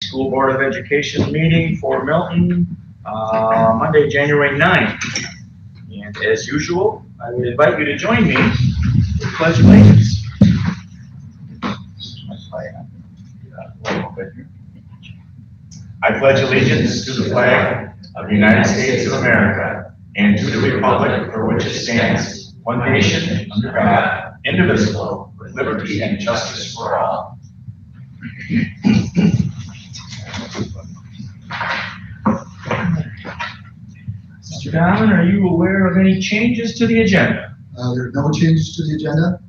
School Board of Education meeting for Milton, Monday, January 9th. And as usual, I would invite you to join me with Pledge of Allegiance. I pledge allegiance to the flag of the United States of America and to the republic for which it stands, one nation, under God, indivisible, with liberty and justice for all. Mr. Diamond, are you aware of any changes to the agenda? There are no changes to the agenda.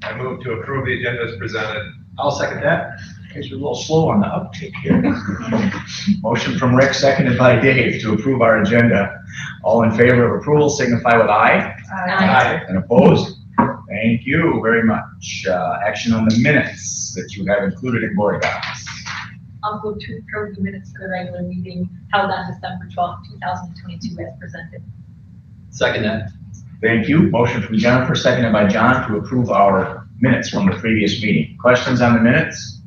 I move to approve the agenda as presented. I'll second that. You guys are a little slow on the uptake here. Motion from Rick, seconded by Dave to approve our agenda. All in favor of approval signify with aye. Aye. And opposed? Thank you very much. Action on the minutes that you have included in board docs. I'll move to approve the minutes for the regular meeting held on December 12th, 2022 as presented. Second that. Thank you. Motion from Jennifer, seconded by John to approve our minutes from the previous meeting. Questions on the minutes?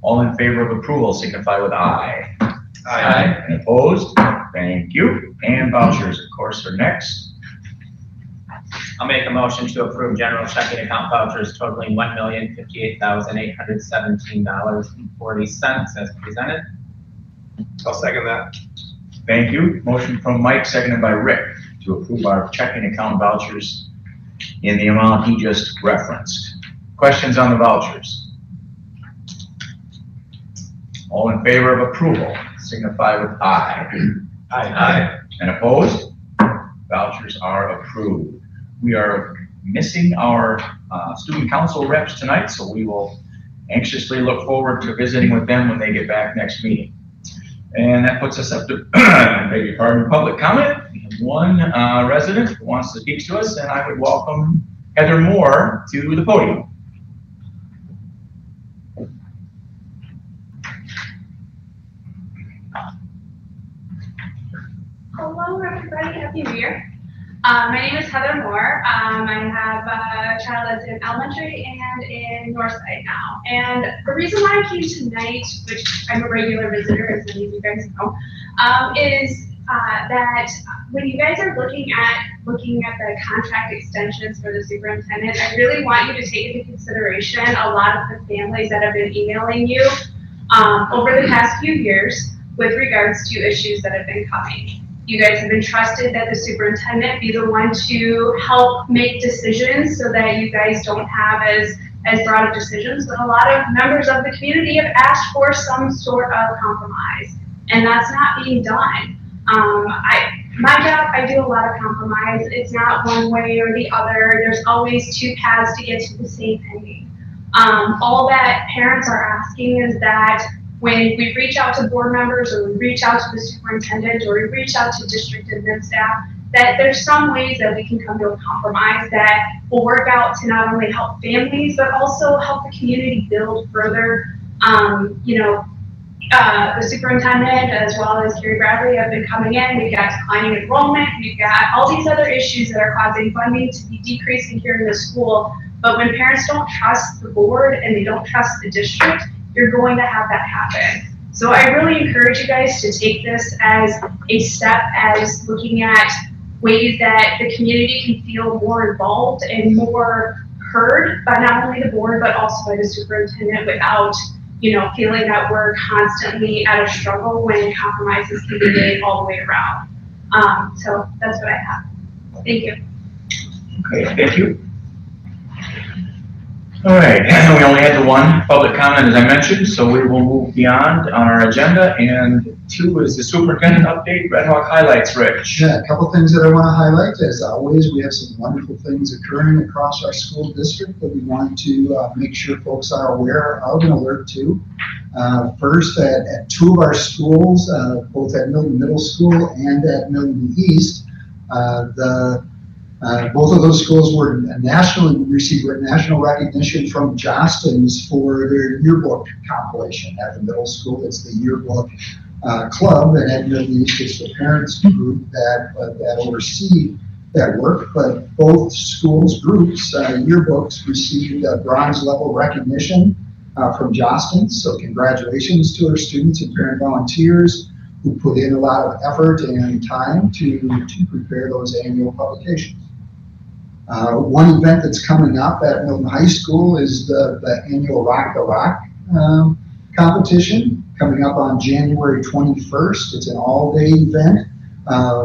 All in favor of approval signify with aye. Aye. And opposed? Thank you. And vouchers, of course, are next. I'll make a motion to approve general checking account vouchers totaling $1,058,817.40 as presented. I'll second that. Thank you. Motion from Mike, seconded by Rick to approve our checking account vouchers in the amount he just referenced. Questions on the vouchers? All in favor of approval signify with aye. Aye. And opposed? Vouchers are approved. We are missing our student council reps tonight, so we will anxiously look forward to visiting with them when they get back next meeting. And that puts us up to, beg your pardon, public comment. We have one resident who wants to speak to us, and I would welcome Heather Moore to the podium. Hello everybody, Happy New Year. My name is Heather Moore. I have a child that's in elementary and in Northside now. And the reason why I came tonight, which I'm a regular visitor, as many of you guys know, is that when you guys are looking at the contract extensions for the superintendent, I really want you to take into consideration a lot of the families that have been emailing you over the past few years with regards to issues that have been coming. You guys have entrusted that the superintendent be the one to help make decisions so that you guys don't have as broad of decisions, but a lot of members of the community have asked for some sort of compromise, and that's not being done. My job, I do a lot of compromise. It's not one way or the other. There's always two paths to get to the same ending. All that parents are asking is that when we reach out to board members or we reach out to the superintendent or we reach out to district admin staff, that there's some ways that we can come to a compromise that will work out to not only help families, but also help the community build further. The superintendent as well as Carrie Bradley have been coming in. We've got declining enrollment. We've got all these other issues that are causing funding to be decreasing here in the school. But when parents don't trust the board and they don't trust the district, you're going to have that happen. So I really encourage you guys to take this as a step as looking at ways that the community can feel more involved and more heard by not only the board, but also by the superintendent without, feeling that we're constantly at a struggle when compromises can be made all the way around. So that's what I have. Thank you. Okay, thank you. All right, we only had the one public comment, as I mentioned, so we will move beyond on our agenda. And 2 is the superintendent update, Red Hawk highlights, Rich. Yeah, a couple things that I want to highlight. As always, we have some wonderful things occurring across our school district that we want to make sure folks are aware of and alert to. First, at 2 of our schools, both at Milton Middle School and at Milton East, both of those schools were received national recognition from Johnston's for their yearbook compilation. At the middle school, it's the yearbook club, and at Milton East, it's the parents group that oversee that work, but both schools groups, yearbooks received a bronze level recognition from Jostens. So congratulations to our students and parent volunteers who put in a lot of effort and time to prepare those annual publications. One event that's coming up at Milton High School is the annual Rock the Rock competition coming up on January 21st. It's an all-day event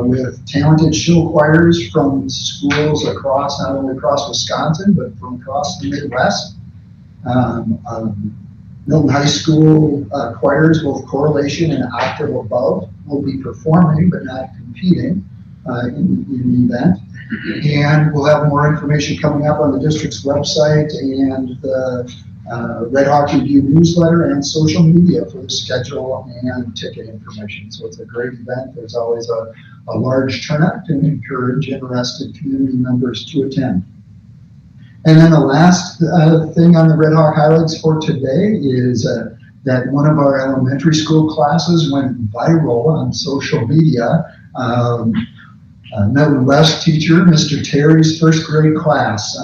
with talented show choirs from schools across, not only across Wisconsin, but from across the Midwest. Milton High School choirs, both correlation and octave above, will be performing but not competing in the event. And we'll have more information coming up on the district's website and the Red Hawk Review newsletter and social media for the schedule and ticket information. So it's a great event. There's always a large turnout and encourage interested community members to attend. And then the last thing on the Red Hawk highlights for today is that one of our elementary school classes went viral on social media. Milton West teacher, Mr. Terry's first grade class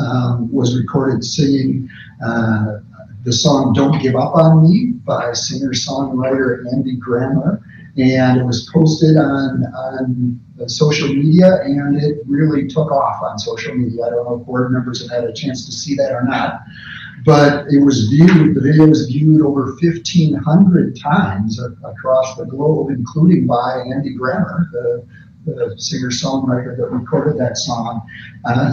was recorded singing the song Don't Give Up on Me by singer-songwriter Andy Grammer. And it was posted on social media, and it really took off on social media. I don't know if board members have had a chance to see that or not, but it was viewed, the video was viewed over 1,500 times across the globe, including by Andy Grammer, the singer-songwriter that recorded that song.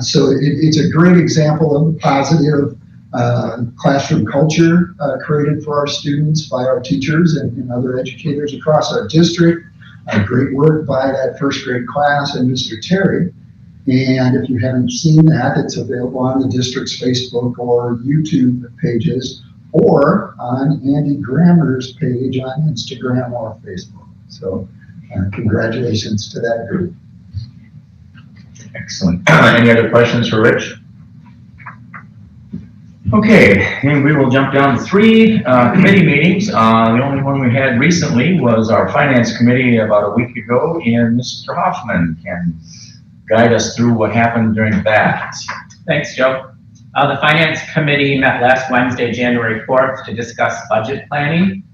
So it's a great example of positive classroom culture created for our students by our teachers and other educators across our district. Great work by that first grade class and Mr. Terry. And if you haven't seen that, it's available on the district's Facebook or YouTube pages or on Andy Grammer's page on Instagram or Facebook. So congratulations to that group. Excellent. Any other questions for Rich? Okay, and we will jump down to 3 committee meetings. The only one we had recently was our finance committee about a week ago, and Mr. Hoffman can guide us through what happened during that. Thanks, Joe. The Finance Committee met last Wednesday, January 4th, to discuss budget planning.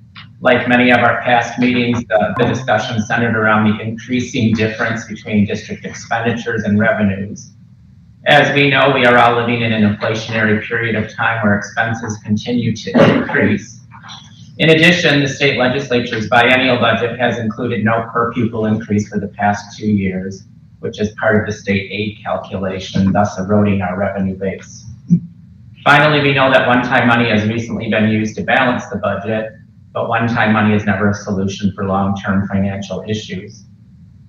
Like many of our past meetings, the discussion centered around the increasing difference between district expenditures and revenues. As we know, we are all living in an inflationary period of time where expenses continue to increase. In addition, the state legislature's biennial budget has included no per pupil increase for the past 2 years, which is part of the state aid calculation, thus eroding our revenue base. Finally, we know that one-time money has recently been used to balance the budget, but one-time money is never a solution for long-term financial issues.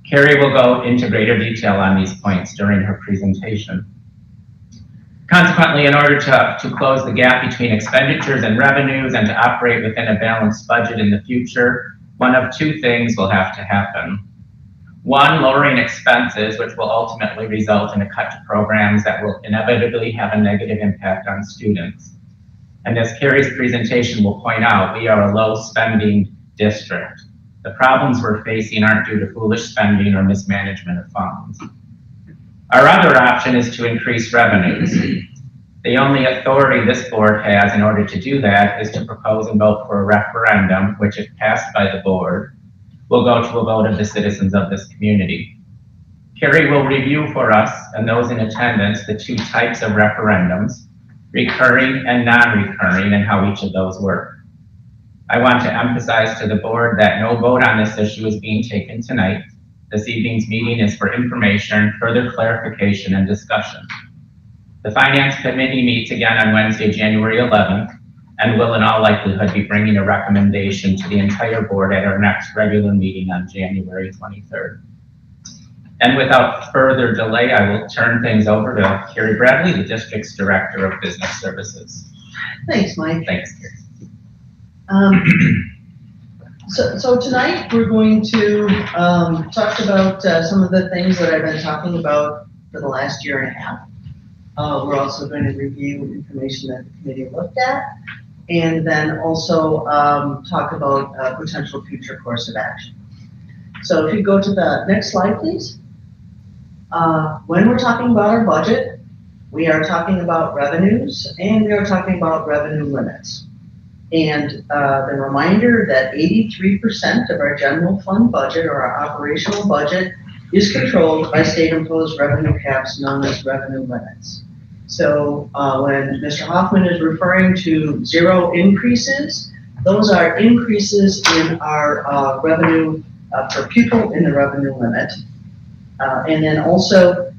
Carrie will go into greater detail on these points during her presentation. Consequently, in order to close the gap between expenditures and revenues and to operate within a balanced budget in the future, one of 2 things will have to happen. 1, lowering expenses, which will ultimately result in a cut to programs that will inevitably have a negative impact on students. And as Carrie's presentation will point out, we are a low spending district. The problems we're facing aren't due to foolish spending or mismanagement of funds. Our other option is to increase revenues. The only authority this board has in order to do that is to propose and vote for a referendum, which if passed by the board, will go to a vote of the citizens of this community. Carrie will review for us and those in attendance the 2 types of referendums, recurring and non-recurring, and how each of those work. I want to emphasize to the board that no vote on this issue is being taken tonight. This evening's meeting is for information, further clarification, and discussion. The Finance Committee meets again on Wednesday, January 11th, and will in all likelihood be bringing a recommendation to the entire board at our next regular meeting on January 23rd. And without further delay, I will turn things over to Carrie Bradley, the district's Director of Business Services. Thanks, Mike. Thanks, Carrie. So tonight we're going to talk about some of the things that I've been talking about for the last year and a half. We're also going to review information that the committee looked at, and then also talk about a potential future course of action. So if you go to the next slide, please. When we're talking about our budget, we are talking about revenues and we are talking about revenue limits. And the reminder that 83% of our general fund budget or our operational budget is controlled by state-imposed revenue caps known as revenue limits. So when Mr. Hoffman is referring to 0 increases, those are increases in our revenue per pupil in the revenue limit. And then also,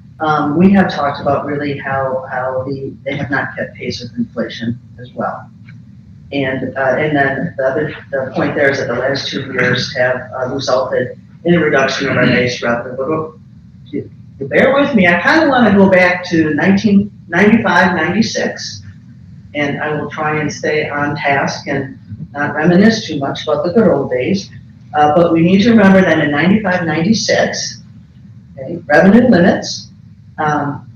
we have talked about really how they have not kept pace with inflation as well. And then the point there is that the last 2 years have resulted in a reduction of our base revenue. But if you bear with me, I kind of want to go back to 1995, 96, and I will try and stay on task and not reminisce too much about the good old days. But we need to remember that in 95, 96, okay, revenue limits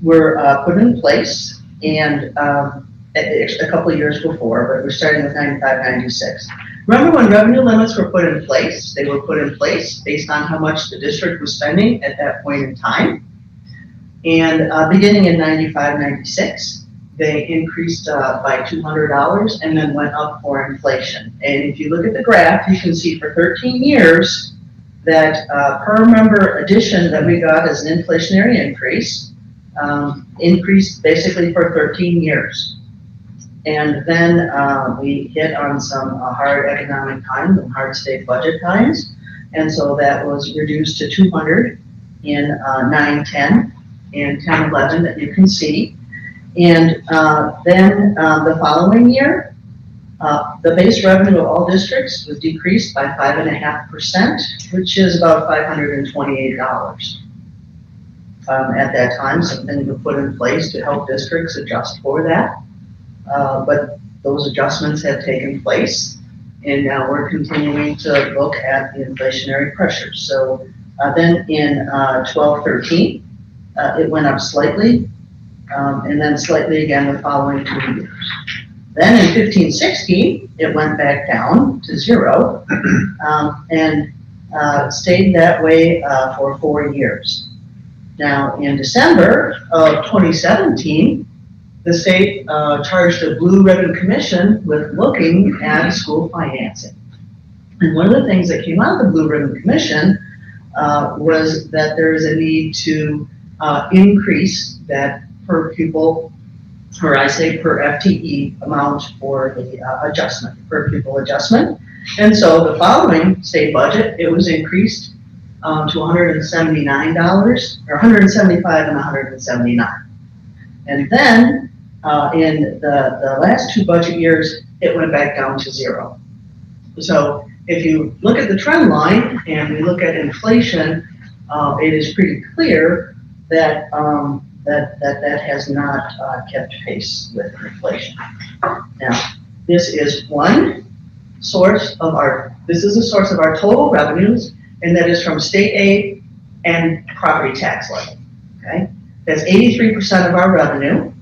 were put in place, and a couple of years before, but we're starting with 95, 96. Remember when revenue limits were put in place? They were put in place based on how much the district was spending at that point in time. And beginning in 95, 96, they increased by $200 and then went up for inflation. And if you look at the graph, you can see for 13 years that per member addition that we got as an inflationary increase, increased basically for 13 years. And then we hit on some hard economic times and hard state budget times. And so that was reduced to 200 in 9, 10, and 10, 11 that you can see. And then the following year, the base revenue of all districts was decreased by 5.5%, which is about $528. At that time, something was put in place to help districts adjust for that. But those adjustments have taken place, and now we're continuing to look at the inflationary pressures. So then in 12-13, it went up slightly, and then slightly again the following 2 years. Then in 15-16, it went back down to 0, and stayed that way for 4 years. Now in December of 2017, the state charged the Blue Ribbon Commission with looking at school financing. And one of the things that came out of the Blue Ribbon Commission was that there is a need to increase that per pupil, or I say per FTE amount for the adjustment, per pupil adjustment. And so the following state budget, it was increased to $179, or $175 and $179. And then in the last 2 budget years, it went back down to 0. So if you look at the trend line and we look at inflation, it is pretty clear that that has not kept pace with inflation. Now, this is one source of this is a source of our total revenues, and that is from state aid and property tax levy, okay? That's 83% of our revenue.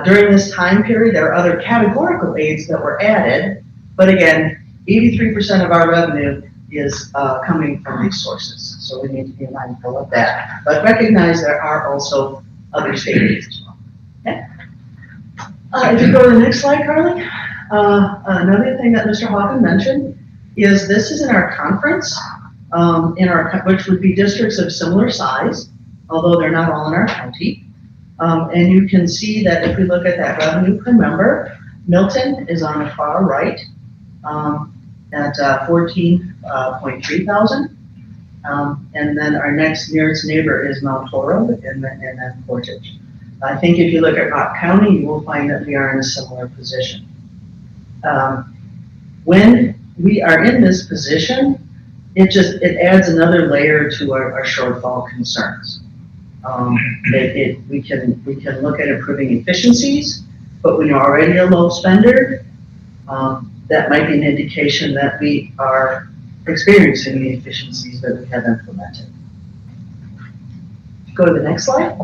During this time period, there are other categorical aids that were added, but again, 83% of our revenue is coming from these sources. So we need to be mindful of that. But recognize there are also other state aids as well. Okay? If you go to the next slide, Carly, another thing that Mr. Hoffman mentioned is this is in our conference, which would be districts of similar size, although they're not all in our county. And you can see that if we look at that revenue per member, Milton is on the far right at 14.3 thousand. And then our next nearest neighbor is Mount Toro and then Portage. I think if you look at Rock County, you will find that we are in a similar position. When we are in this position, it adds another layer to our shortfall concerns. We can look at improving efficiencies, but when you're already a low spender, that might be an indication that we are experiencing the efficiencies that we have implemented. Go to the next slide.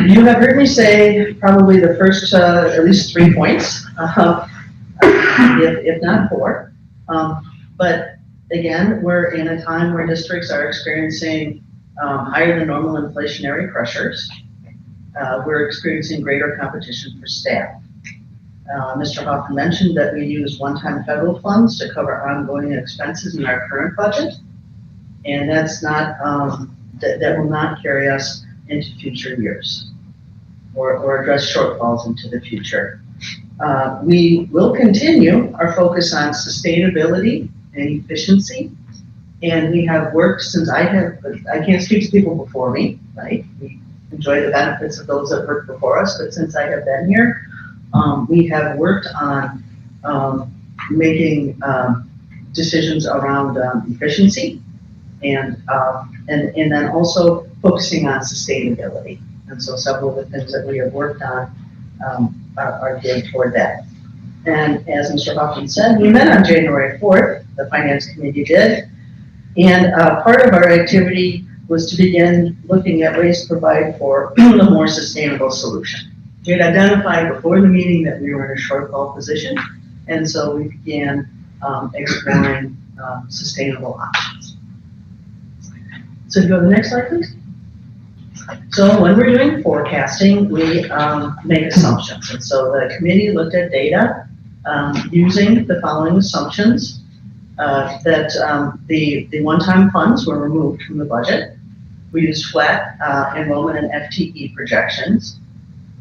You have heard me say probably the first at least 3 points, if not 4. But again, we're in a time where districts are experiencing higher than normal inflationary pressures. We're experiencing greater competition for staff. Mr. Hoffman mentioned that we use one-time federal funds to cover ongoing expenses in our current budget. And that's not, that will not carry us into future years or address shortfalls into the future. We will continue our focus on sustainability and efficiency. And we have worked since I can't speak to people before me, right? We enjoy the benefits of those that worked before us, but since I have been here, we have worked on making decisions around efficiency and then also focusing on sustainability. And so several of the things that we have worked on are geared toward that. And as Mr. Hoffman said, we met on January 4th, the Finance Committee did, and part of our activity was to begin looking at ways to provide for a more sustainable solution. We had identified before the meeting that we were in a shortfall position, and so we began exploring sustainable options. So go to the next slide, please. So when we're doing forecasting, we make assumptions. And so the committee looked at data using the following assumptions, that the one-time funds were removed from the budget. We used flat enrollment and FTE projections.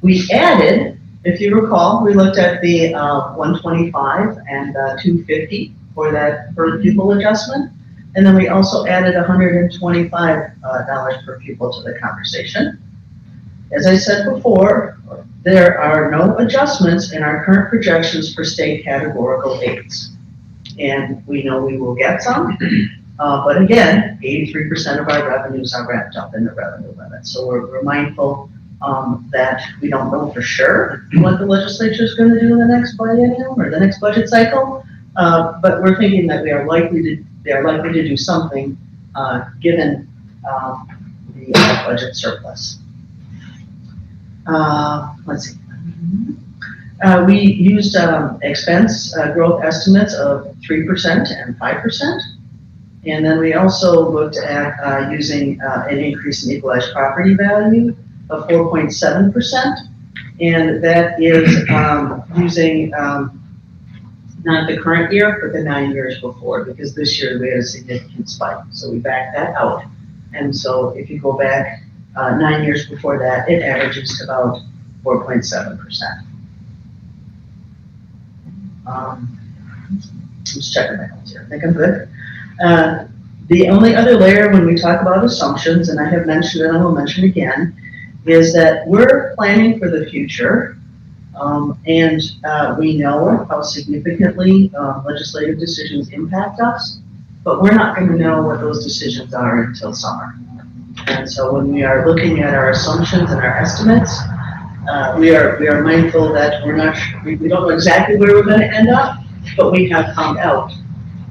We added, if you recall, we looked at the 125 and 250 for that per pupil adjustment. And then we also added $125 per pupil to the conversation. As I said before, there are no adjustments in our current projections for state categorical aids. And we know we will get some, but again, 83% of our revenues are wrapped up in the revenue limit. So we're mindful that we don't know for sure what the legislature is going to do in the next biennium or the next budget cycle, but we're thinking that they are likely to do something given the budget surplus. Let's see. We used expense growth estimates of 3% and 5%. And then we also looked at using an increase in equalized property value of 4.7%. And that is using not the current year, but the 9 years before, because this year we had a significant spike. So we backed that out. And so if you go back 9 years before that, it averages to about 4.7%. Just checking my notes here. I think I'm good. The only other layer when we talk about assumptions, and I have mentioned it and I will mention again, is that we're planning for the future, and we know how significantly legislative decisions impact us, but we're not going to know what those decisions are until summer. And so when we are looking at our assumptions and our estimates, we are mindful that we don't know exactly where we're going to end up, but we have found out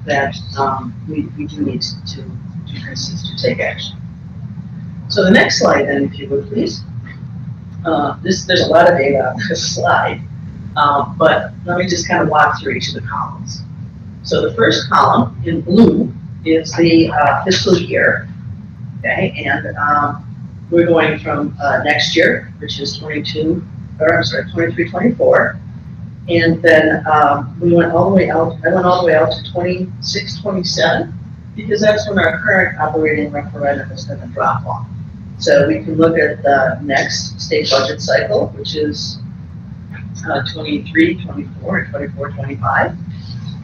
that we do need to take action. So the next slide then, if you would please. There's a lot of data on this slide, but let me just kind of walk through each of the columns. So the first column in blue is the fiscal year, okay, and we're going from next year, which is 23, 24, and then we went all the way out. I went all the way out to 26, 27, because that's when our current operating referendum is going to drop off. So we can look at the next state budget cycle, which is 23, 24, and 24, 25.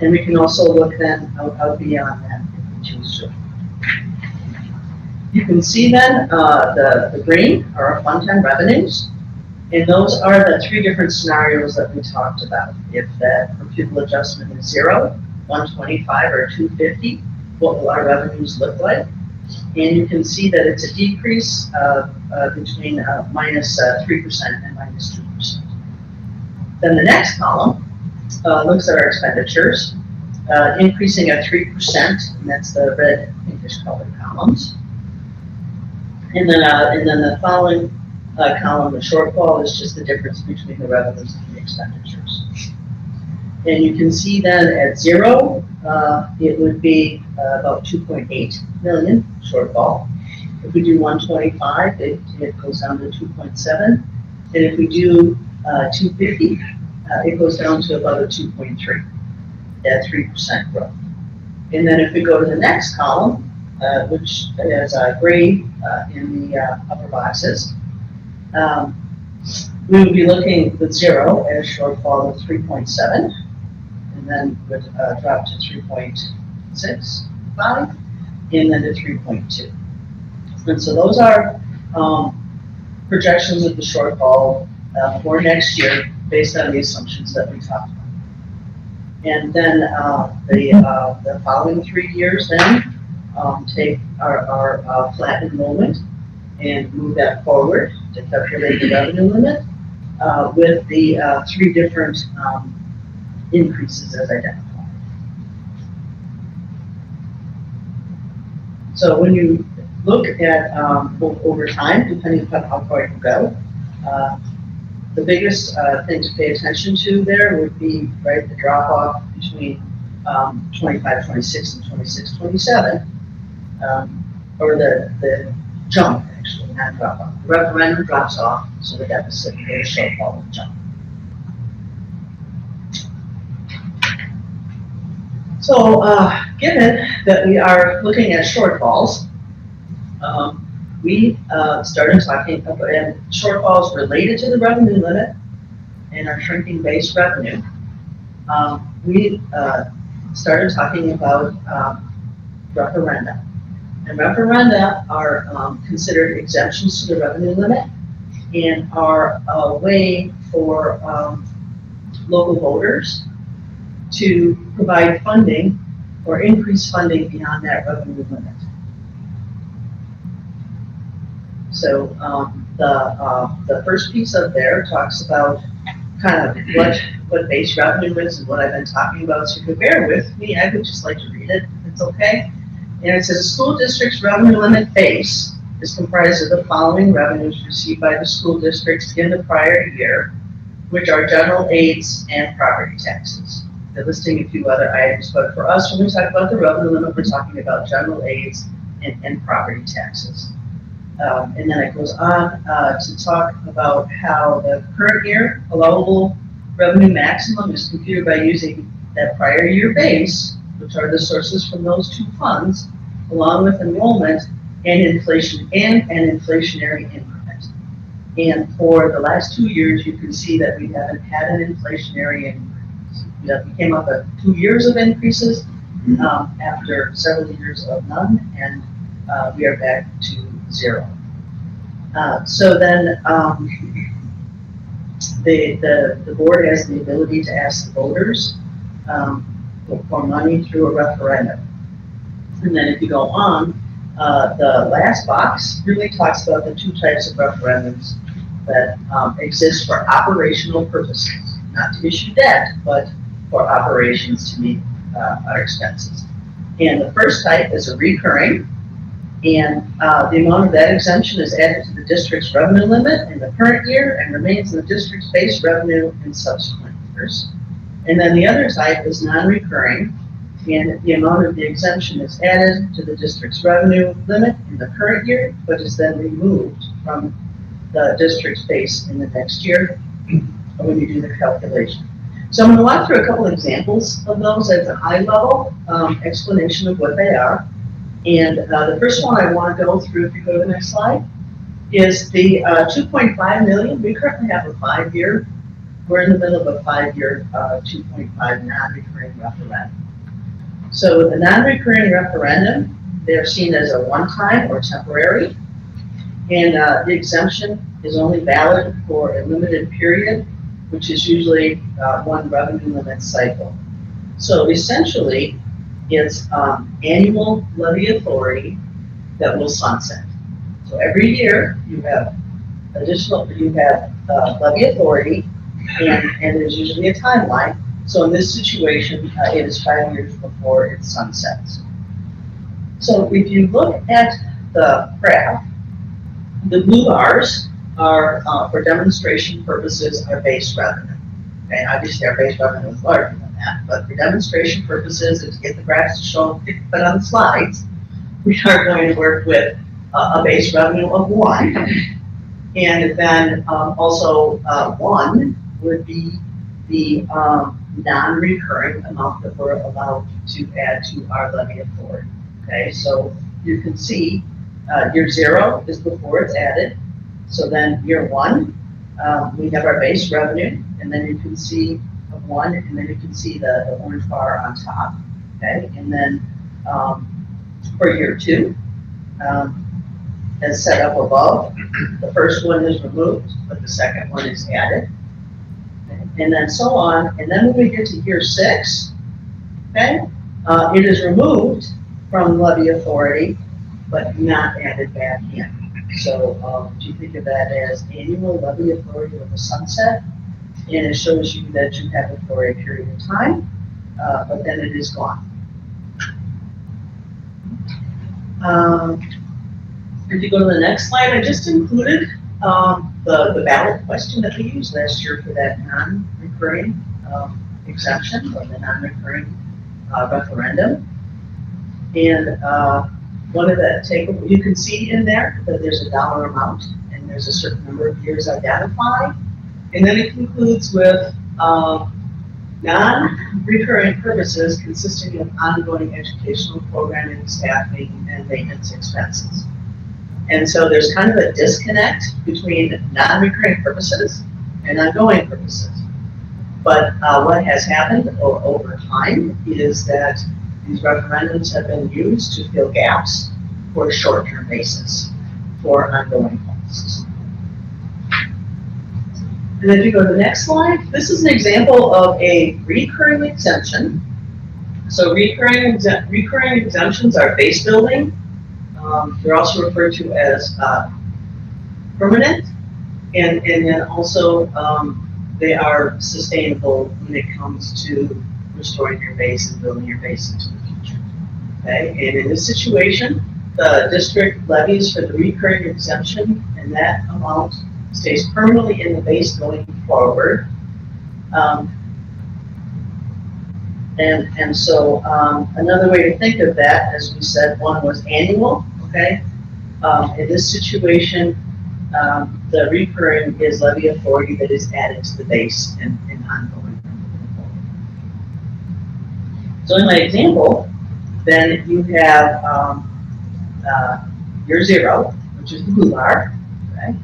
And we can also look then out beyond that if we choose to. You can see then the green are our fund-time revenues. And those are the three different scenarios that we talked about. If that per pupil adjustment is 0, 125, or 250, what will our revenues look like? And you can see that it's a decrease between minus 3% and minus 2%. Then the next column looks at our expenditures, increasing at 3%, and that's the red pinkish colored columns. And then the following column, the shortfall, is just the difference between the revenues and the expenditures. And you can see then at 0, it would be about 2.8 million shortfall. If we do 125, it goes down to 2.7. And if we do 250, it goes down to about a 2.3, at 3% growth. And then if we go to the next column, which is gray in the upper boxes, we would be looking with 0 at a shortfall of 3.7, and then would drop to 3.65, and then to 3.2. And so those are projections of the shortfall for next year based on the assumptions that we talked about. And then the following 3 years then take our flat enrollment and move that forward to calculate the revenue limit with the 3 different increases as identified. So when you look at over time, depending upon how far you go, the biggest thing to pay attention to there would be, right, the drop off between 25, 26 and 26, 27, or the jump actually, not drop off. The referendum drops off, so the deficit and the shortfall will jump. So given that we are looking at shortfalls, we started talking about shortfalls related to the revenue limit and our shrinking base revenue. We started talking about referenda. And referenda are considered exemptions to the revenue limit and are a way for local voters to provide funding or increase funding beyond that revenue limit. So the first piece up there talks about kind of what base revenue is and what I've been talking about. So if you bear with me, I would just like to read it, if it's okay. And it says a school district's revenue limit base is comprised of the following revenues received by the school districts in the prior year, which are general aids and property taxes. They're listing a few other items, but for us, when we talk about the revenue limit, we're talking about general aids and property taxes. And then it goes on to talk about how the current year allowable revenue maximum is computed by using that prior year base, which are the sources from those 2 funds, along with enrollment and inflation and an inflationary increment. And for the last 2 years, you can see that we haven't had an inflationary increase. We came up with 2 years of increases after several years of none, and we are back to 0. So then the board has the ability to ask the voters for money through a referendum. And then if you go on, the last box really talks about the 2 types of referendums that exist for operational purposes, not to issue debt, but for operations to meet our expenses. And the first type is a recurring, and the amount of that exemption is added to the district's revenue limit in the current year and remains in the district's base revenue in subsequent years. And then the other type is non-recurring, and the amount of the exemption is added to the district's revenue limit in the current year, but is then removed from the district's base in the next year when you do the calculation. So I'm going to walk through a couple examples of those at the high level explanation of what they are. And the first one I want to go through, if you go to the next slide, is the 2.5 million. We currently have a 5-year. We're in the middle of a 5-year 2.5 non-recurring referendum. So with the non-recurring referendum, they're seen as a one-time or temporary, and the exemption is only valid for a limited period, which is usually one revenue limit cycle. So essentially, it's annual levy authority that will sunset. So every year you have levy authority, and there's usually a timeline. So in this situation, it is 5 years before it sunsets. So if you look at the graph, the blue bars are, for demonstration purposes, our base revenue. Okay, obviously our base revenue is larger than that, but for demonstration purposes, and to get the graphs to show fit on the slides, we are going to work with a base revenue of 1. And then also 1 would be the non-recurring amount that we're allowed to add to our levy authority. Okay, so you can see year 0 is before it's added. So then year 1, we have our base revenue, and then you can see 1, and then you can see the orange bar on top. Okay, and then for year 2, as set up above, the first one is removed, but the second one is added. Okay, and then so on. And then when we get to year 6, okay, it is removed from levy authority, but not added back in. So you think of that as annual levy authority with a sunset, and it shows you that you have it for a period of time, but then it is gone. If you go to the next slide, I just included the ballot question that we used last year for that non-recurring exemption, or the non-recurring referendum. And one of the takeaways, you can see in there that there's a dollar amount and there's a certain number of years identified. And then it concludes with non-recurring purposes consisting of ongoing educational programming, staffing, and maintenance expenses. And so there's kind of a disconnect between non-recurring purposes and ongoing purposes. But what has happened over time is that these referendums have been used to fill gaps for a short-term basis for ongoing costs. And if you go to the next slide, this is an example of a recurring exemption. So recurring exemptions are base building. They're also referred to as permanent, and then also they are sustainable when it comes to restoring your base and building your base into the future. Okay, and in this situation, the district levies for the recurring exemption, and that amount stays permanently in the base going forward. And so another way to think of that, as we said, one was annual. Okay, in this situation, the recurring is levy authority that is added to the base and ongoing. So in my example, then you have year 0, which is the blue bar, okay?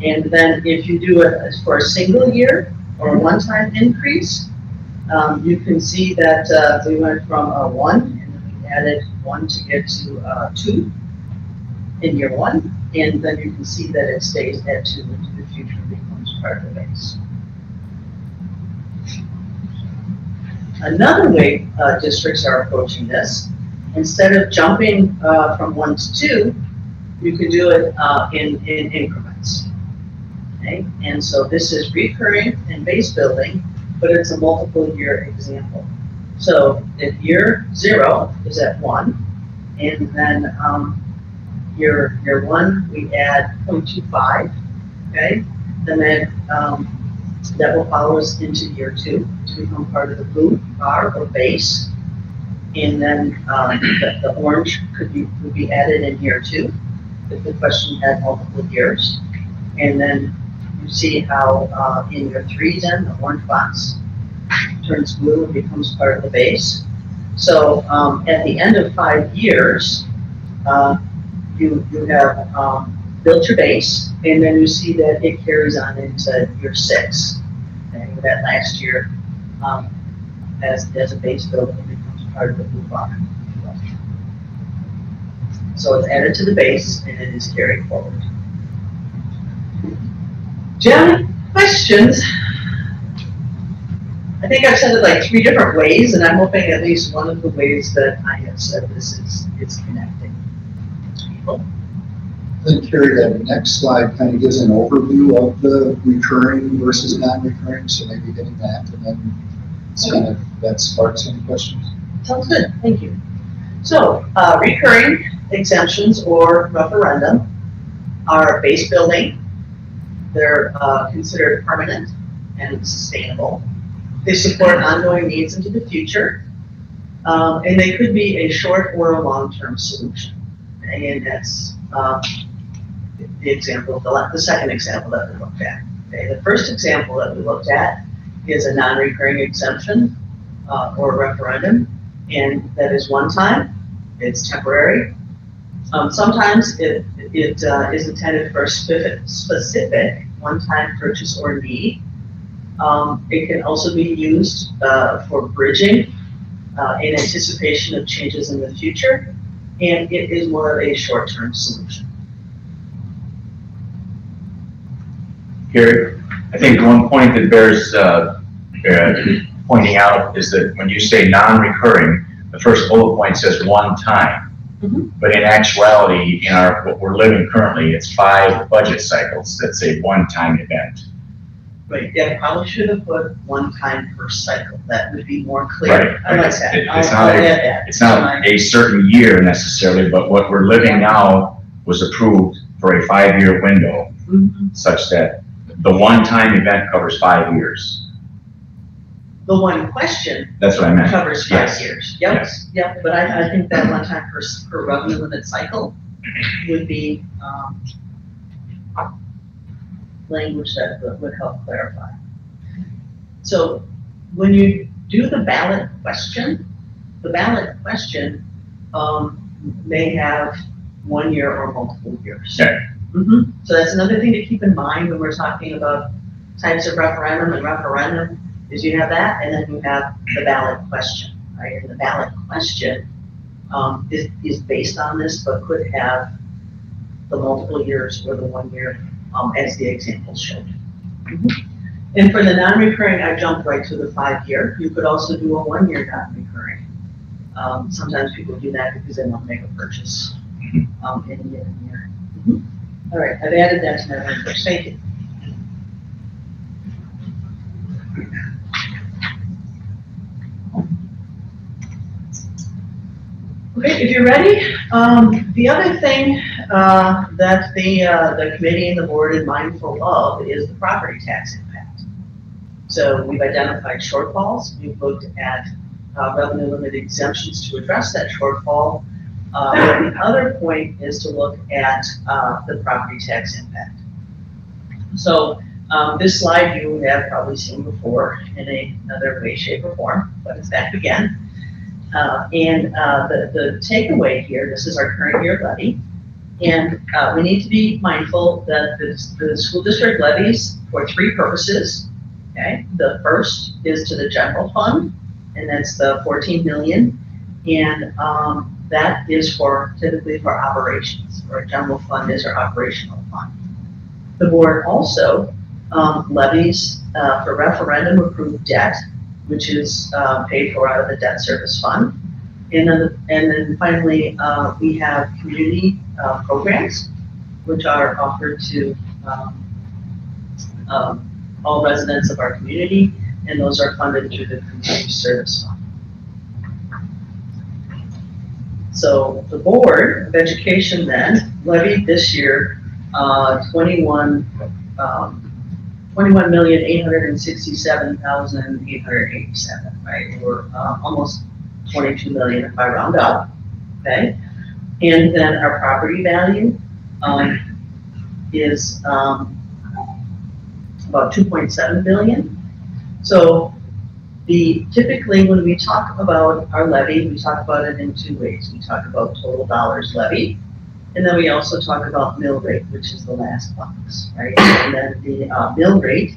And then if you do it for a single year or a one-time increase, you can see that we went from 1, and then we added 1 to get to 2 in year 1, and then you can see that it stays at 2 into the future and becomes part of the base. Another way districts are approaching this, instead of jumping from 1 to 2, you can do it in increments. Okay? And so this is recurring and base building, but it's a multiple year example. So if year 0 is at 1, and then year 1 we add 0.25, okay? And then that will follow us into year 2 to become part of the blue bar or base. And then the orange would be added in year 2 if the question had multiple years. And then you see how in year 3 then the orange box turns blue and becomes part of the base. So at the end of 5 years, you have built your base, and then you see that it carries on into year 6. And that last year, as a base building, it becomes part of the blue bar. So it's added to the base, and it is carried forward. Jen, questions? I think I've said it like 3 different ways, and I'm hoping at least one of the ways that I have said this is connecting people. I think, Carrie, that next slide kind of gives an overview of the recurring versus non-recurring, so maybe getting that, and then kind of that sparks any questions. Sounds good, thank you. So recurring exemptions or referendum are base building. They're considered permanent and sustainable. They support ongoing needs into the future, and they could be a short or a long-term solution. And that's the example, the second example that we looked at. Okay, the first example that we looked at is a non-recurring exemption or referendum, and that is one time. It's temporary. Sometimes it is intended for a specific one-time purchase or need. It can also be used for bridging in anticipation of changes in the future, and it is more of a short-term solution. Gary, I think one point that bears pointing out is that when you say non-recurring, the first bullet point says one time. But in actuality, in what we're living currently, it's 5 budget cycles that say one-time event. Right, yeah, probably should have put one time per cycle. That would be more clear. Right. I like that. It's I'll not add that. It's not a certain year necessarily, but what we're living now was approved for a 5-year window, such that the one-time event covers 5 years. The one question That's what I meant. covers 5 Yes. years. Yep, Yes. yep, but I think that one time per revenue limit cycle would be, language that would help clarify. So when you do the ballot question may have 1 year or multiple years. Okay. So that's another thing to keep in mind when we're talking about types of referendum is you have that, and then you have the ballot question, right? And the ballot question is based on this, but could have the multiple years or the 1 year, as the example showed. And for the non-recurring, I jumped right to the 5-year. You could also do a 1-year non-recurring. Sometimes people do that because they want to make a purchase in a given year. All right, I've added that to my language. Thank you. Okay, if you're ready, the other thing that the committee and the board is mindful of is the property tax impact. So we've identified shortfalls. We've looked at revenue limit exemptions to address that shortfall. The other point is to look at the property tax impact. So this slide you have probably seen before in another way, shape, or form, but it's back again. The takeaway here, this is our current year levy, and we need to be mindful that the school district levies for 3 purposes. Okay, the first is to the general fund, and that's the 14 million, and that is typically for operations, or a general fund is our operational fund. The board also levies for referendum approved debt, which is paid for out of the debt service fund. And then finally, we have community programs, which are offered to all residents of our community, and those are funded through the community service fund. So the Board of Education then levied this year $21,867,887, right? We're almost 22 million if I round up, okay? And then our property value is about 2.7 billion. So typically when we talk about our levy, we talk about it in 2 ways. We talk about total dollars levied, and then we also talk about mill rate, which is the last box, right? And then the mill rate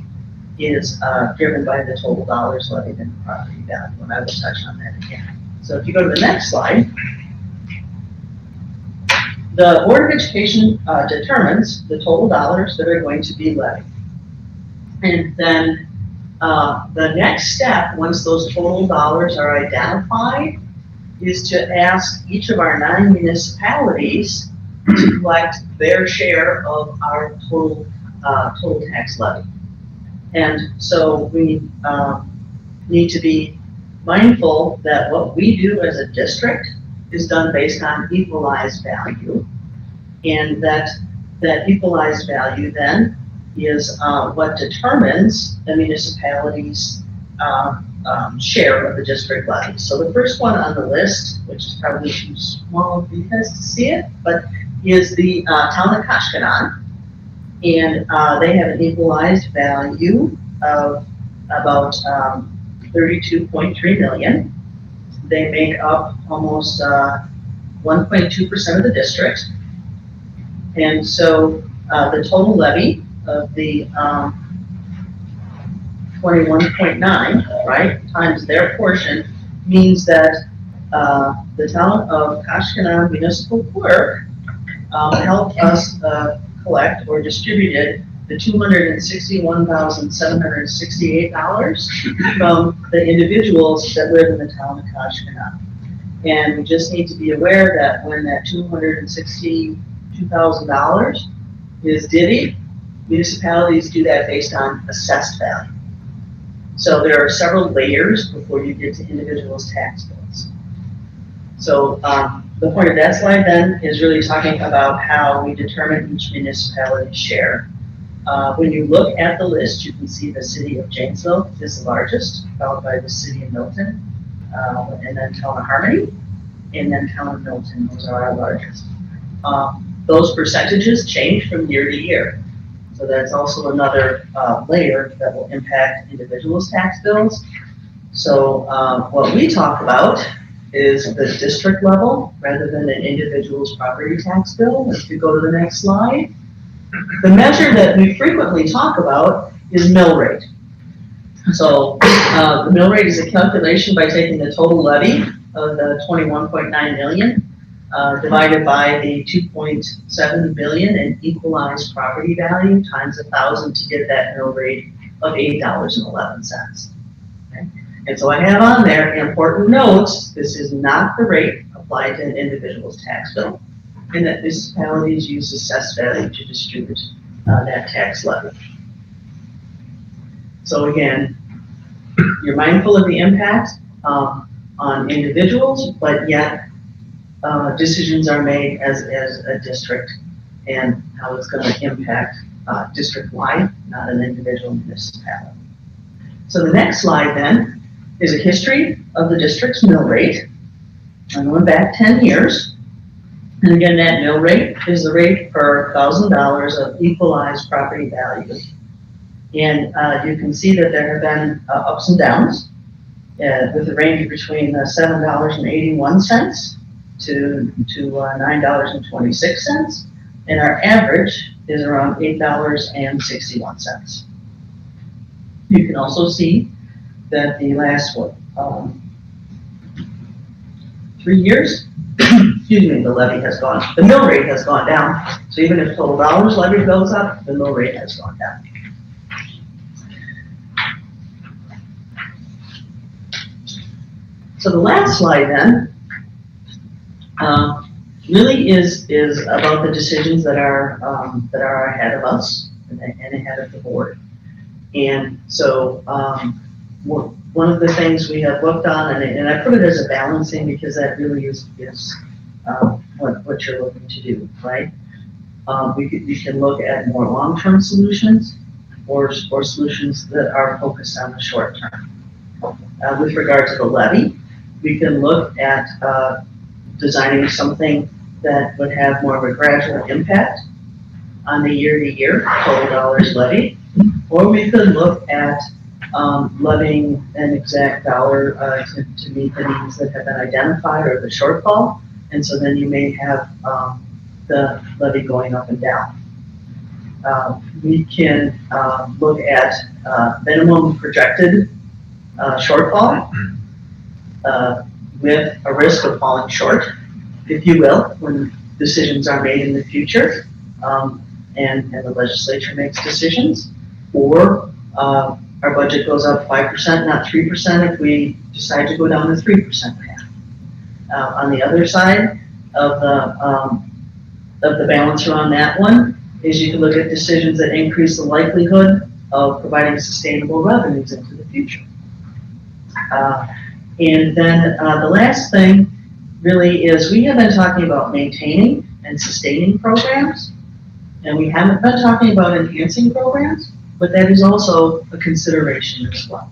is driven by the total dollars levied and the property value, and I will touch on that again. So if you go to the next slide, the Board of Education determines the total dollars that are going to be levied. And then the next step, once those total dollars are identified, is to ask each of our 9 municipalities to collect their share of our total tax levy. And so we need to be mindful that what we do as a district is done based on equalized value, and that equalized value then is what determines the municipality's share of the district levy. So the first one on the list, which is probably too small for you guys to see it, but is the town of Kashkanan, and they have an equalized value of about 32.3 million. They make up almost 1.2% of the district. And so the total levy of the 21.9, right, times their portion means that the town of Kashkanan Municipal Clerk helped us collect or distributed the $261,768 from the individuals that live in the town of Kashkanan. And we just need to be aware that when that $262,000 is divvied, municipalities do that based on assessed value. So there are several layers before you get to individuals' tax bills. So the point of that slide then is really talking about how we determine each municipality's share. When you look at the list, you can see the city of Janesville is the largest, followed by the city of Milton, and then town of Harmony, and then town of Milton. Those are our largest. Those percentages change from year to year. So that's also another layer that will impact individuals' tax bills. So what we talk about is the district level rather than an individual's property tax bill. If you go to the next slide. The measure that we frequently talk about is mill rate. So the mill rate is a calculation by taking the total levy of the 21.9 million divided by the 2.7 billion in equalized property value times 1,000 to get that mill rate of $8.11. Okay? And so I have on there important notes. This is not the rate applied to an individual's tax bill, and that municipalities use assessed value to distribute that tax levy. So again, you're mindful of the impact on individuals, but yet decisions are made as a district and how it's going to impact district-wide, not an individual municipality. So the next slide then is a history of the district's mill rate. I'm going back 10 years. And again, that mill rate is the rate per $1,000 of equalized property value. And you can see that there have been ups and downs with a range between $7.81 to $9.26. And our average is around $8.61. You can also see that the last 3 years, excuse me, the mill rate has gone down. So even if total dollars levy goes up, the mill rate has gone down. So the last slide then really is about the decisions that are ahead of us and ahead of the board. And so one of the things we have looked on, and I put it as a balancing because that really is what you're looking to do, right? You can look at more long-term solutions or solutions that are focused on the short term. With regard to the levy, we can look at designing something that would have more of a gradual impact on the year-to-year total dollars levied, or we could look at levying an exact dollar to meet the needs that have been identified or the shortfall, and so then you may have the levy going up and down. We can look at minimum projected shortfall with a risk of falling short, if you will, when decisions are made in the future and the legislature makes decisions, or our budget goes up 5%, not 3% if we decide to go down the 3% path. On the other side of the balance around that one is you can look at decisions that increase the likelihood of providing sustainable revenues into the future. And then the last thing really is we have been talking about maintaining and sustaining programs, and we haven't been talking about enhancing programs, but that is also a consideration as well.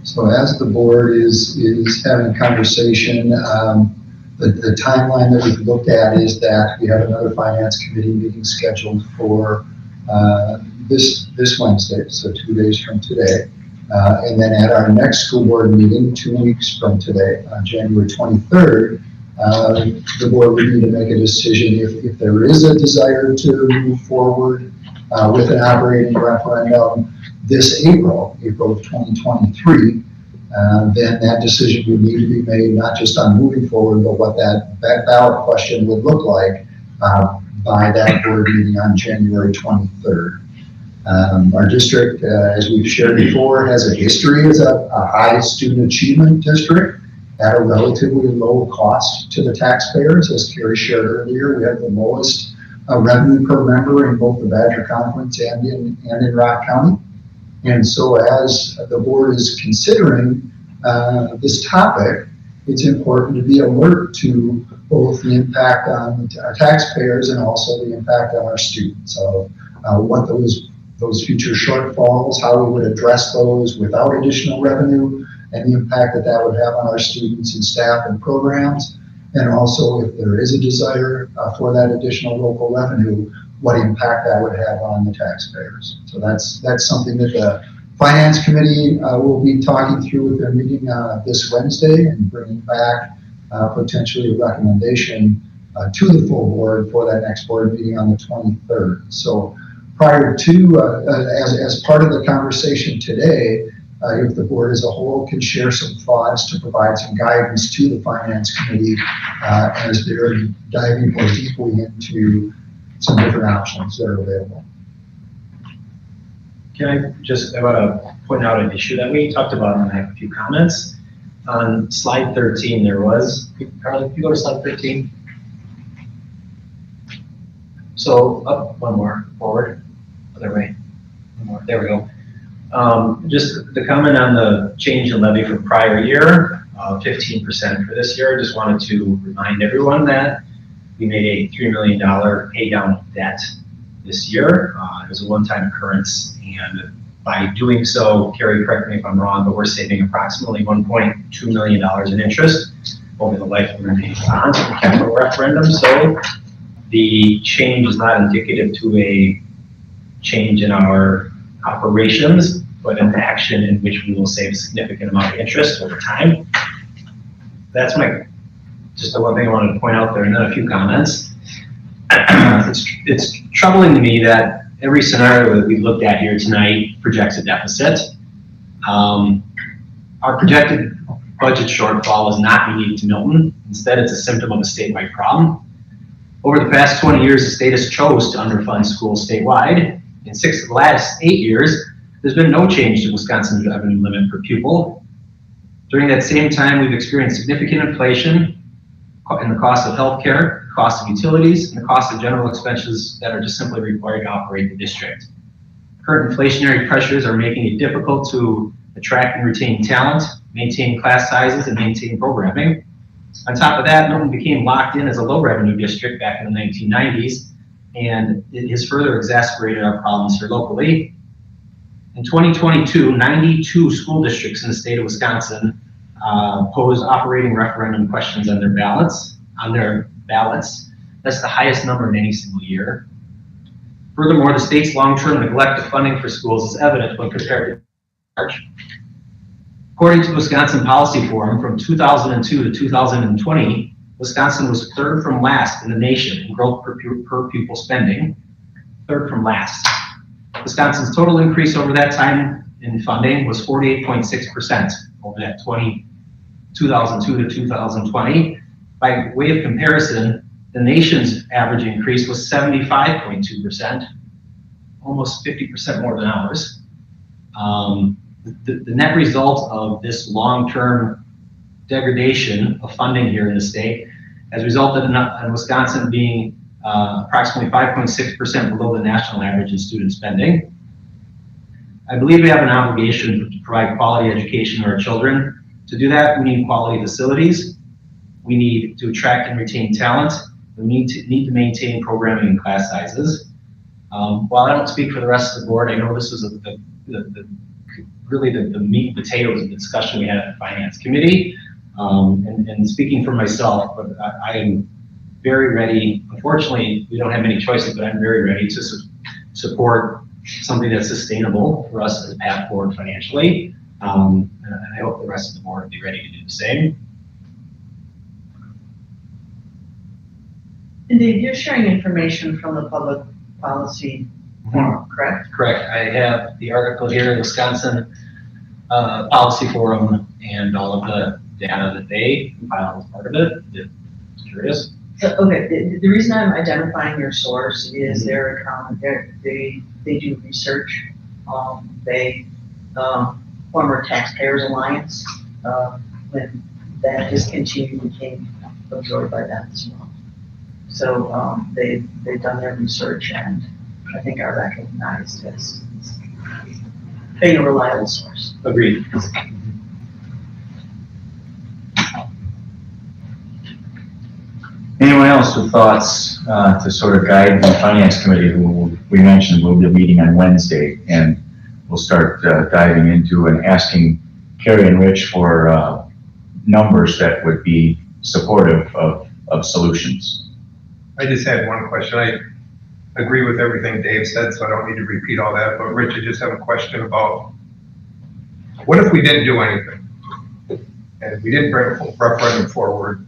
So as the board is having conversation, the timeline that we've looked at is that we have another finance committee meeting scheduled for this Wednesday, so 2 days from today. And then at our next school board meeting, 2 weeks from today, on January 23rd, the board would need to make a decision if there is a desire to move forward with an operating referendum this April of 2023, then that decision would need to be made not just on moving forward, but what that ballot question would look like by that board meeting on January 23rd. Our district, as we've shared before, has a history as a high student achievement district at a relatively low cost to the taxpayers. As Carrie shared earlier, we have the lowest revenue per member in both the Badger Conference and in Rock County. And so as the board is considering this topic, it's important to be alert to both the impact on our taxpayers and also the impact on our students. So what those future shortfalls, how we would address those without additional revenue, and the impact that would have on our students and staff and programs. And also, if there is a desire for that additional local revenue, what impact that would have on the taxpayers. So that's something that the Finance Committee will be talking through with their meeting this Wednesday and bringing back potentially a recommendation to the full board for that next board meeting on the 23rd. So prior to, as part of the conversation today, if the board as a whole can share some thoughts to provide some guidance to the Finance Committee as they're diving more deeply into some different options that are available. Can I want to point out an issue that we talked about, and I have a few comments. On slide 13, there was, Carly, if you go to slide 13. So up one more, forward, other way, one more, there we go. Just the comment on the change in levy from prior year, 15% for this year. I just wanted to remind everyone that we made a $3 million pay down of debt this year. It was a one-time occurrence, and by doing so, Carrie, correct me if I'm wrong, but we're saving approximately $1.2 million in interest over the life of the remaining bonds in the capital referendum. So the change is not indicative to a change in our operations, but an action in which we will save a significant amount of interest over time. That's just the one thing I wanted to point out there, and then a few comments. It's troubling to me that every scenario that we looked at here tonight projects a deficit. Our projected budget shortfall is not unique to Milton. Instead, it's a symptom of a statewide problem. Over the past 20 years, the state has chose to underfund schools statewide. In 6 of the last 8 years, there's been no change to Wisconsin's revenue limit per pupil. During that same time, we've experienced significant inflation in the cost of healthcare, cost of utilities, and the cost of general expenses that are just simply required to operate the district. Current inflationary pressures are making it difficult to attract and retain talent, maintain class sizes, and maintain programming. On top of that, Milton became locked in as a low revenue district back in the 1990s, and it has further exacerbated our problems here locally. In 2022, 92 school districts in the state of Wisconsin posed operating referendum questions on their ballots. That's the highest number in any single year. Furthermore, the state's long-term neglect of funding for schools is evident when compared to March. According to the Wisconsin Policy Forum, from 2002 to 2020, Wisconsin was third from last in the nation in growth per pupil spending, third from last. Wisconsin's total increase over that time in funding was 48.6% over that 2002 to 2020. By way of comparison, the nation's average increase was 75.2%, almost 50% more than ours. The net result of this long-term degradation of funding here in the state has resulted in Wisconsin being approximately 5.6% below the national average in student spending. I believe we have an obligation to provide quality education to our children. To do that, we need quality facilities. We need to attract and retain talent. We need to maintain programming and class sizes. While I don't speak for the rest of the board, I know this was really the meat and potatoes of the discussion we had at the Finance Committee. And speaking for myself, but I am very ready. Unfortunately, we don't have many choices, but I'm very ready to support something that's sustainable for us as a path forward financially. And I hope the rest of the board will be ready to do the same. And Dave, you're sharing information from the public policy forum, correct? Correct. I have the article here, Wisconsin Policy Forum, and all of the data that they compiled as part of it. If you're curious. Okay, the reason I'm identifying your source is their account, they do research. Former Taxpayers Alliance, when that discontinued, became absorbed by that as well. So they've done their research and I think are recognized as being a reliable source. Agreed. Anyone else with thoughts to sort of guide the Finance Committee, who we mentioned will be meeting on Wednesday, and we'll start diving into and asking Carrie and Rich for numbers that would be supportive of solutions. I just had one question. I agree with everything Dave said, so I don't need to repeat all that, but Rich, I just have a question about what if we didn't do anything and we didn't bring a referendum forward?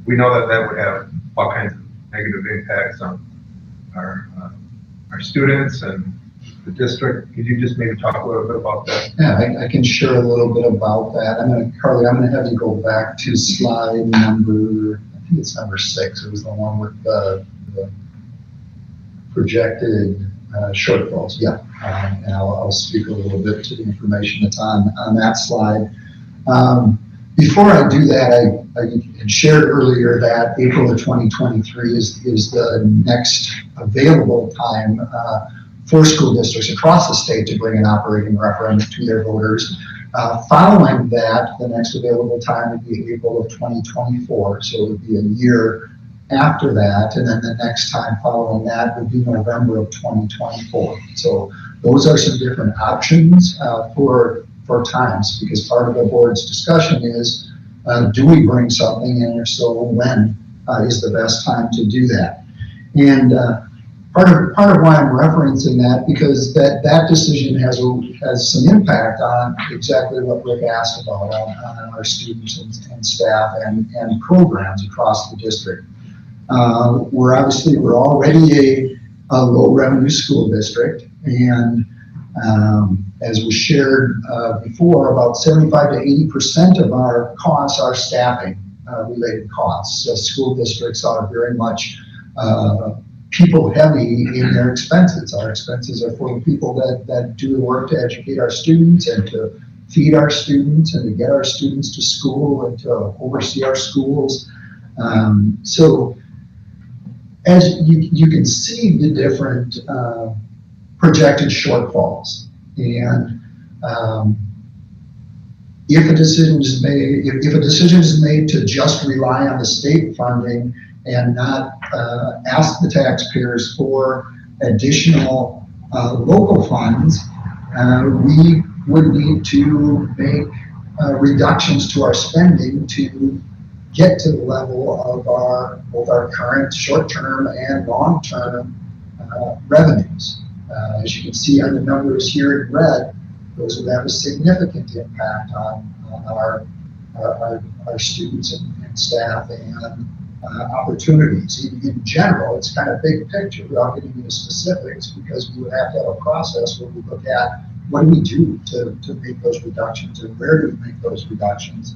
We know that that would have all kinds of negative impacts on our students and the district. Could you just maybe talk a little bit about that? Yeah, I can share a little bit about that. Carly, I'm gonna have you go back to slide number, I think it's number 6. It was the one with the projected shortfalls. Yeah, and I'll speak a little bit to the information that's on that slide. Before I do that, I had shared earlier that April of 2023 is the next available time for school districts across the state to bring an operating referendum to their voters. Following that, the next available time would be April of 2024, so it would be a year after that, and then the next time following that would be November of 2024. So those are some different options for times, because part of the board's discussion is, do we bring something, and if so, when is the best time to do that? And part of why I'm referencing that, because that decision has some impact on exactly what Rick asked about, on our students and staff and programs across the district. We're already a low revenue school district, and as was shared before, about 75 to 80% of our costs are staffing related costs. So school districts are very much people heavy in their expenses. Our expenses are for the people that do the work to educate our students and to feed our students and to get our students to school and to oversee our schools. So as you can see the different projected shortfalls, and if a decision is made to just rely on the state funding and not ask the taxpayers for additional local funds, we would need to make reductions to our spending to get to the level of both our current short-term and long-term revenues. As you can see on the numbers here in red, those would have a significant impact on our students and staff and opportunities. In general, it's kind of big picture without getting into specifics, because we would have to have a process where we look at what do we do to make those reductions and where do we make those reductions.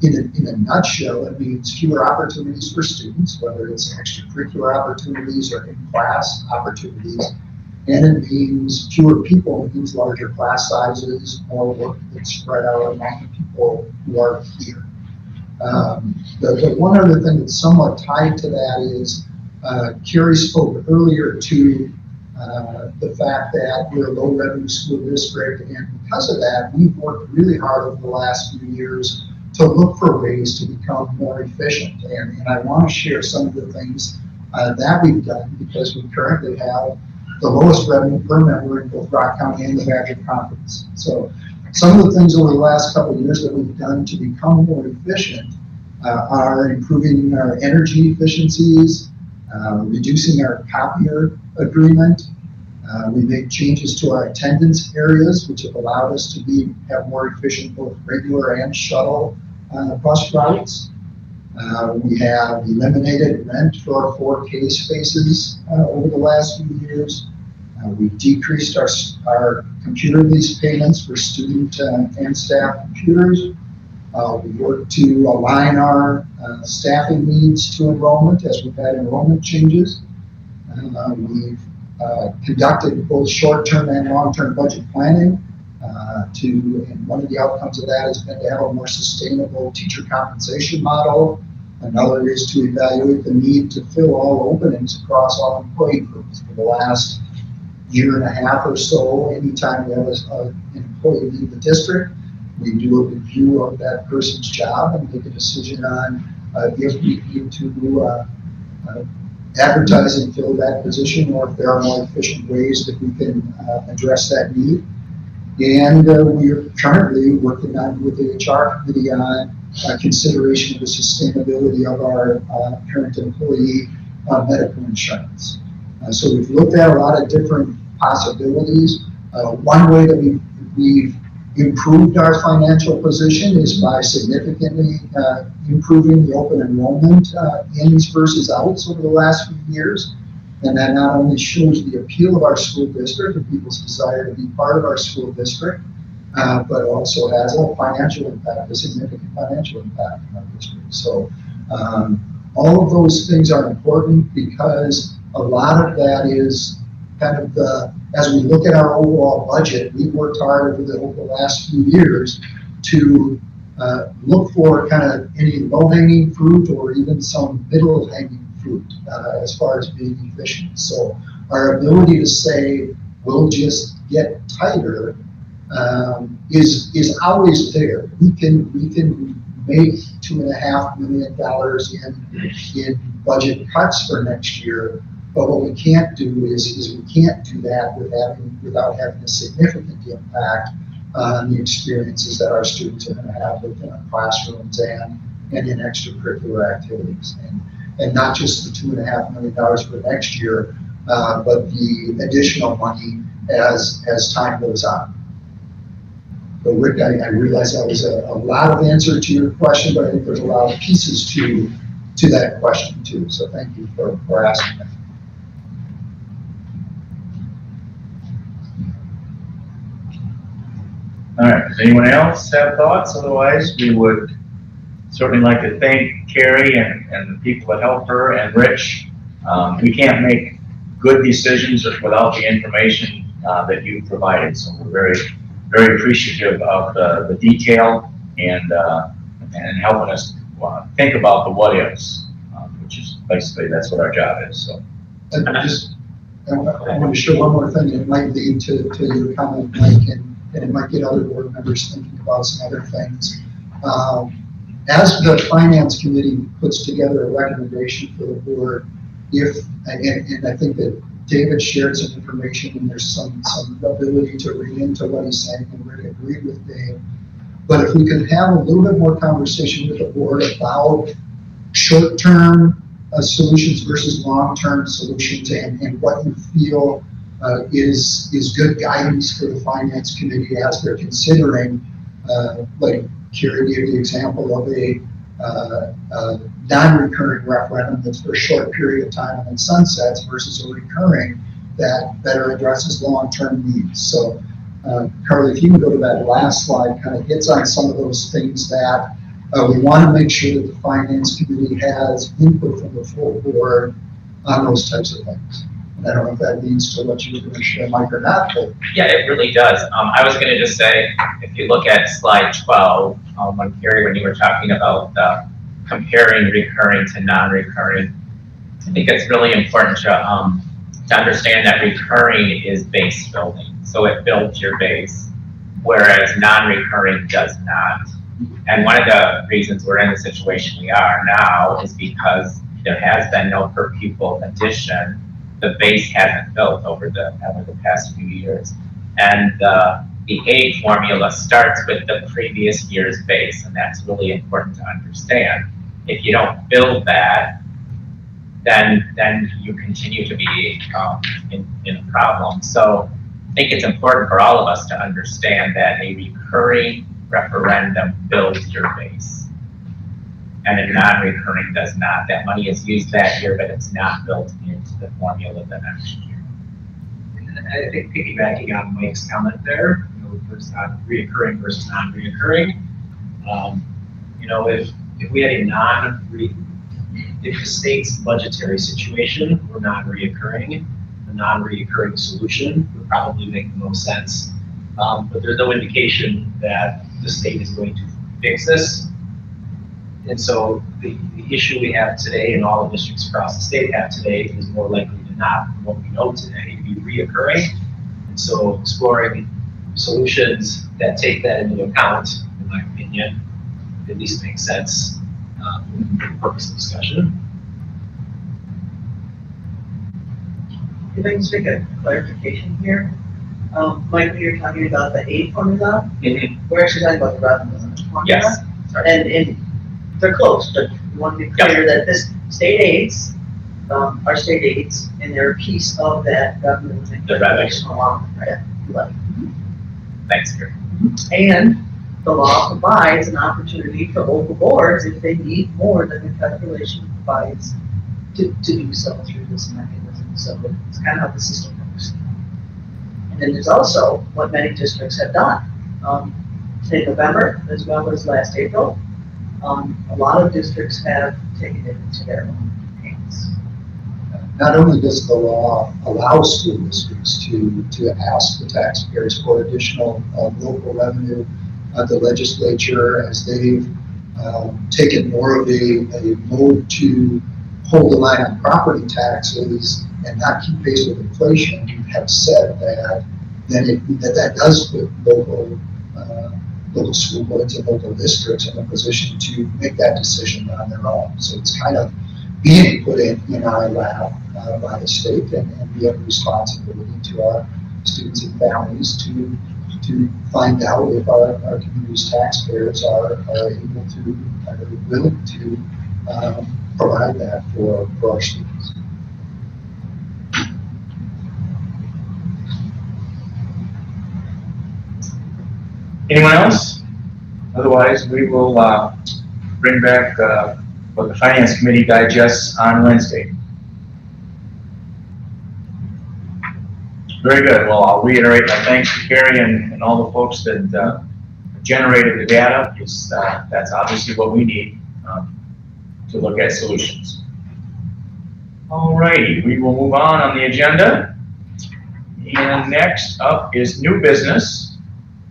In a nutshell, it means fewer opportunities for students, whether it's extracurricular opportunities or in-class opportunities. And it means fewer people, it means larger class sizes, more work that's spread out among the people who are here. The one other thing that's somewhat tied to that is Carrie spoke earlier to the fact that we're a low revenue school district, and because of that, we've worked really hard over the last few years to look for ways to become more efficient. And I want to share some of the things That we've done because we currently have the lowest revenue per member in both Rock County and the Badger Conference. So some of the things over the last couple of years that we've done to become more efficient are improving our energy efficiencies, reducing our copier agreement. We made changes to our attendance areas, which have allowed us to have more efficient both regular and shuttle bus routes. We have eliminated rent for our 4K spaces over the last few years. We've decreased our computer lease payments for student and staff computers. We work to align our staffing needs to enrollment as we've had enrollment changes. We've conducted both short-term and long-term budget planning and one of the outcomes of that has been to have a more sustainable teacher compensation model. Another is to evaluate the need to fill all openings across all employee groups. For the last year and a half or so, anytime we have an employee leave the district, we do a review of that person's job and make a decision on if we need to advertise and fill that position, or if there are more efficient ways that we can address that need. And we are currently working with the HR committee on consideration of the sustainability of our current employee medical insurance. So we've looked at a lot of different possibilities. One way that we've improved our financial position is by significantly improving the open enrollment ins versus outs over the last few years. And that not only shows the appeal of our school district and people's desire to be part of our school district, but also has a financial impact, a significant financial impact on our district. So all of those things are important because a lot of that is kind of as we look at our overall budget, we've worked hard over the last few years to look for kind of any low-hanging fruit or even some middle-hanging fruit as far as being efficient. So our ability to say we'll just get tighter is always there. We can make $2.5 million in budget cuts for next year, but what we can't do is we can't do that without having a significant impact on the experiences that our students are going to have within our classrooms and in extracurricular activities. And not just the $2.5 million for next year, but the additional money as time goes on. But Rick, I realize that was a lot of answer to your question, but I think there's a lot of pieces to that question too. So thank you for asking that. All right, does anyone else have thoughts? Otherwise, we would certainly like to thank Carrie and the people that helped her and Rich. We can't make good decisions without the information that you provided. So we're very, very appreciative of the detail and helping us think about the what ifs, which is basically that's what our job is. So I want to show one more thing. It might lead to your comment, Mike, and it might get other board members thinking about some other things. As the finance committee puts together a recommendation for the board, and I think that David shared some information and there's some ability to read into what he's saying and really agree with Dave. But if we could have a little bit more conversation with the board about short-term solutions versus long-term solutions and what you feel is good guidance for the finance committee as they're considering, like Carrie gave the example of a non-recurring referendum that's for a short period of time and then sunsets versus a recurring that better addresses long-term needs. So Carly, if you can go to that last slide, kind of hits on some of those things that we want to make sure that the finance committee has input from the full board on those types of things. And I don't know if that leads to what you were going to share, Mike, or not, but. Yeah, it really does. I was going to just say, if you look at slide 12, when you were talking about comparing recurring to non-recurring, I think it's really important to understand that recurring is base building. So it builds your base, whereas non-recurring does not. And one of the reasons we're in the situation we are now is because there has been no per pupil addition. The base hasn't built over the past few years. And the aid formula starts with the previous year's base, and that's really important to understand. If you don't build that, then you continue to be in a problem. So I think it's important for all of us to understand that a recurring referendum builds your base, and a non-recurring does not. That money is used that year, but it's not built into the formula the next year. And I think piggybacking on Mike's comment there, versus reoccurring versus non-reoccurring. If we had if the state's budgetary situation were non-reoccurring, a non-reoccurring solution would probably make the most sense. But there's no indication that the state is going to fix this. And so the issue we have today, and all the districts across the state have today, is more likely than not, from what we know today, to be reoccurring. And so exploring solutions that take that into account, in my opinion, at least makes sense for the purpose of discussion. If I can just make a clarification here, Michael, you're talking about the aid formula. We're actually talking about the revenue formula. Yes. Sorry. And they're close, but we want to be clear that this state aids are state aids, and they're a piece of that revenue. The revenue. Along, right? Right. Thanks, Gary. And the law provides an opportunity for local boards, if they need more than the calculation provides, to do so through this mechanism. So it's kind of how the system works. And then there's also what many districts have done. In November, as well as last April, a lot of districts have taken it into their own hands. Not only does the law allow school districts to ask the taxpayers for additional local revenue, the legislature, as they've taken more of a mode to hold the line on property taxes and not keep pace with inflation, have said that that does put local school boards and local districts in a position to make that decision on their own. So it's kind of being put in our lap by the state, and we have a responsibility to our students and families to find out if our community's taxpayers are able to, are willing to provide that for our students. Anyone else? Otherwise, we will bring back what the Finance Committee digests on Wednesday. Very good. Well, I'll reiterate my thanks to Carrie and all the folks that generated the data, because that's obviously what we need to look at solutions. All righty, we will move on the agenda. And next up is new business.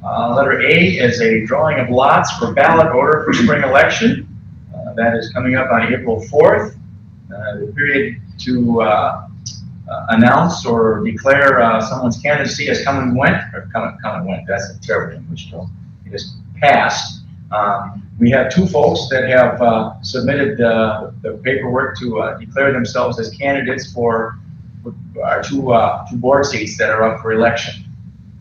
Letter A is a drawing of lots for ballot order for spring election. That is coming up on April 4th. The period to announce or declare someone's candidacy has come and went, that's a terrible English term. It has passed. We have two folks that have submitted the paperwork to declare themselves as candidates for our two board seats that are up for election.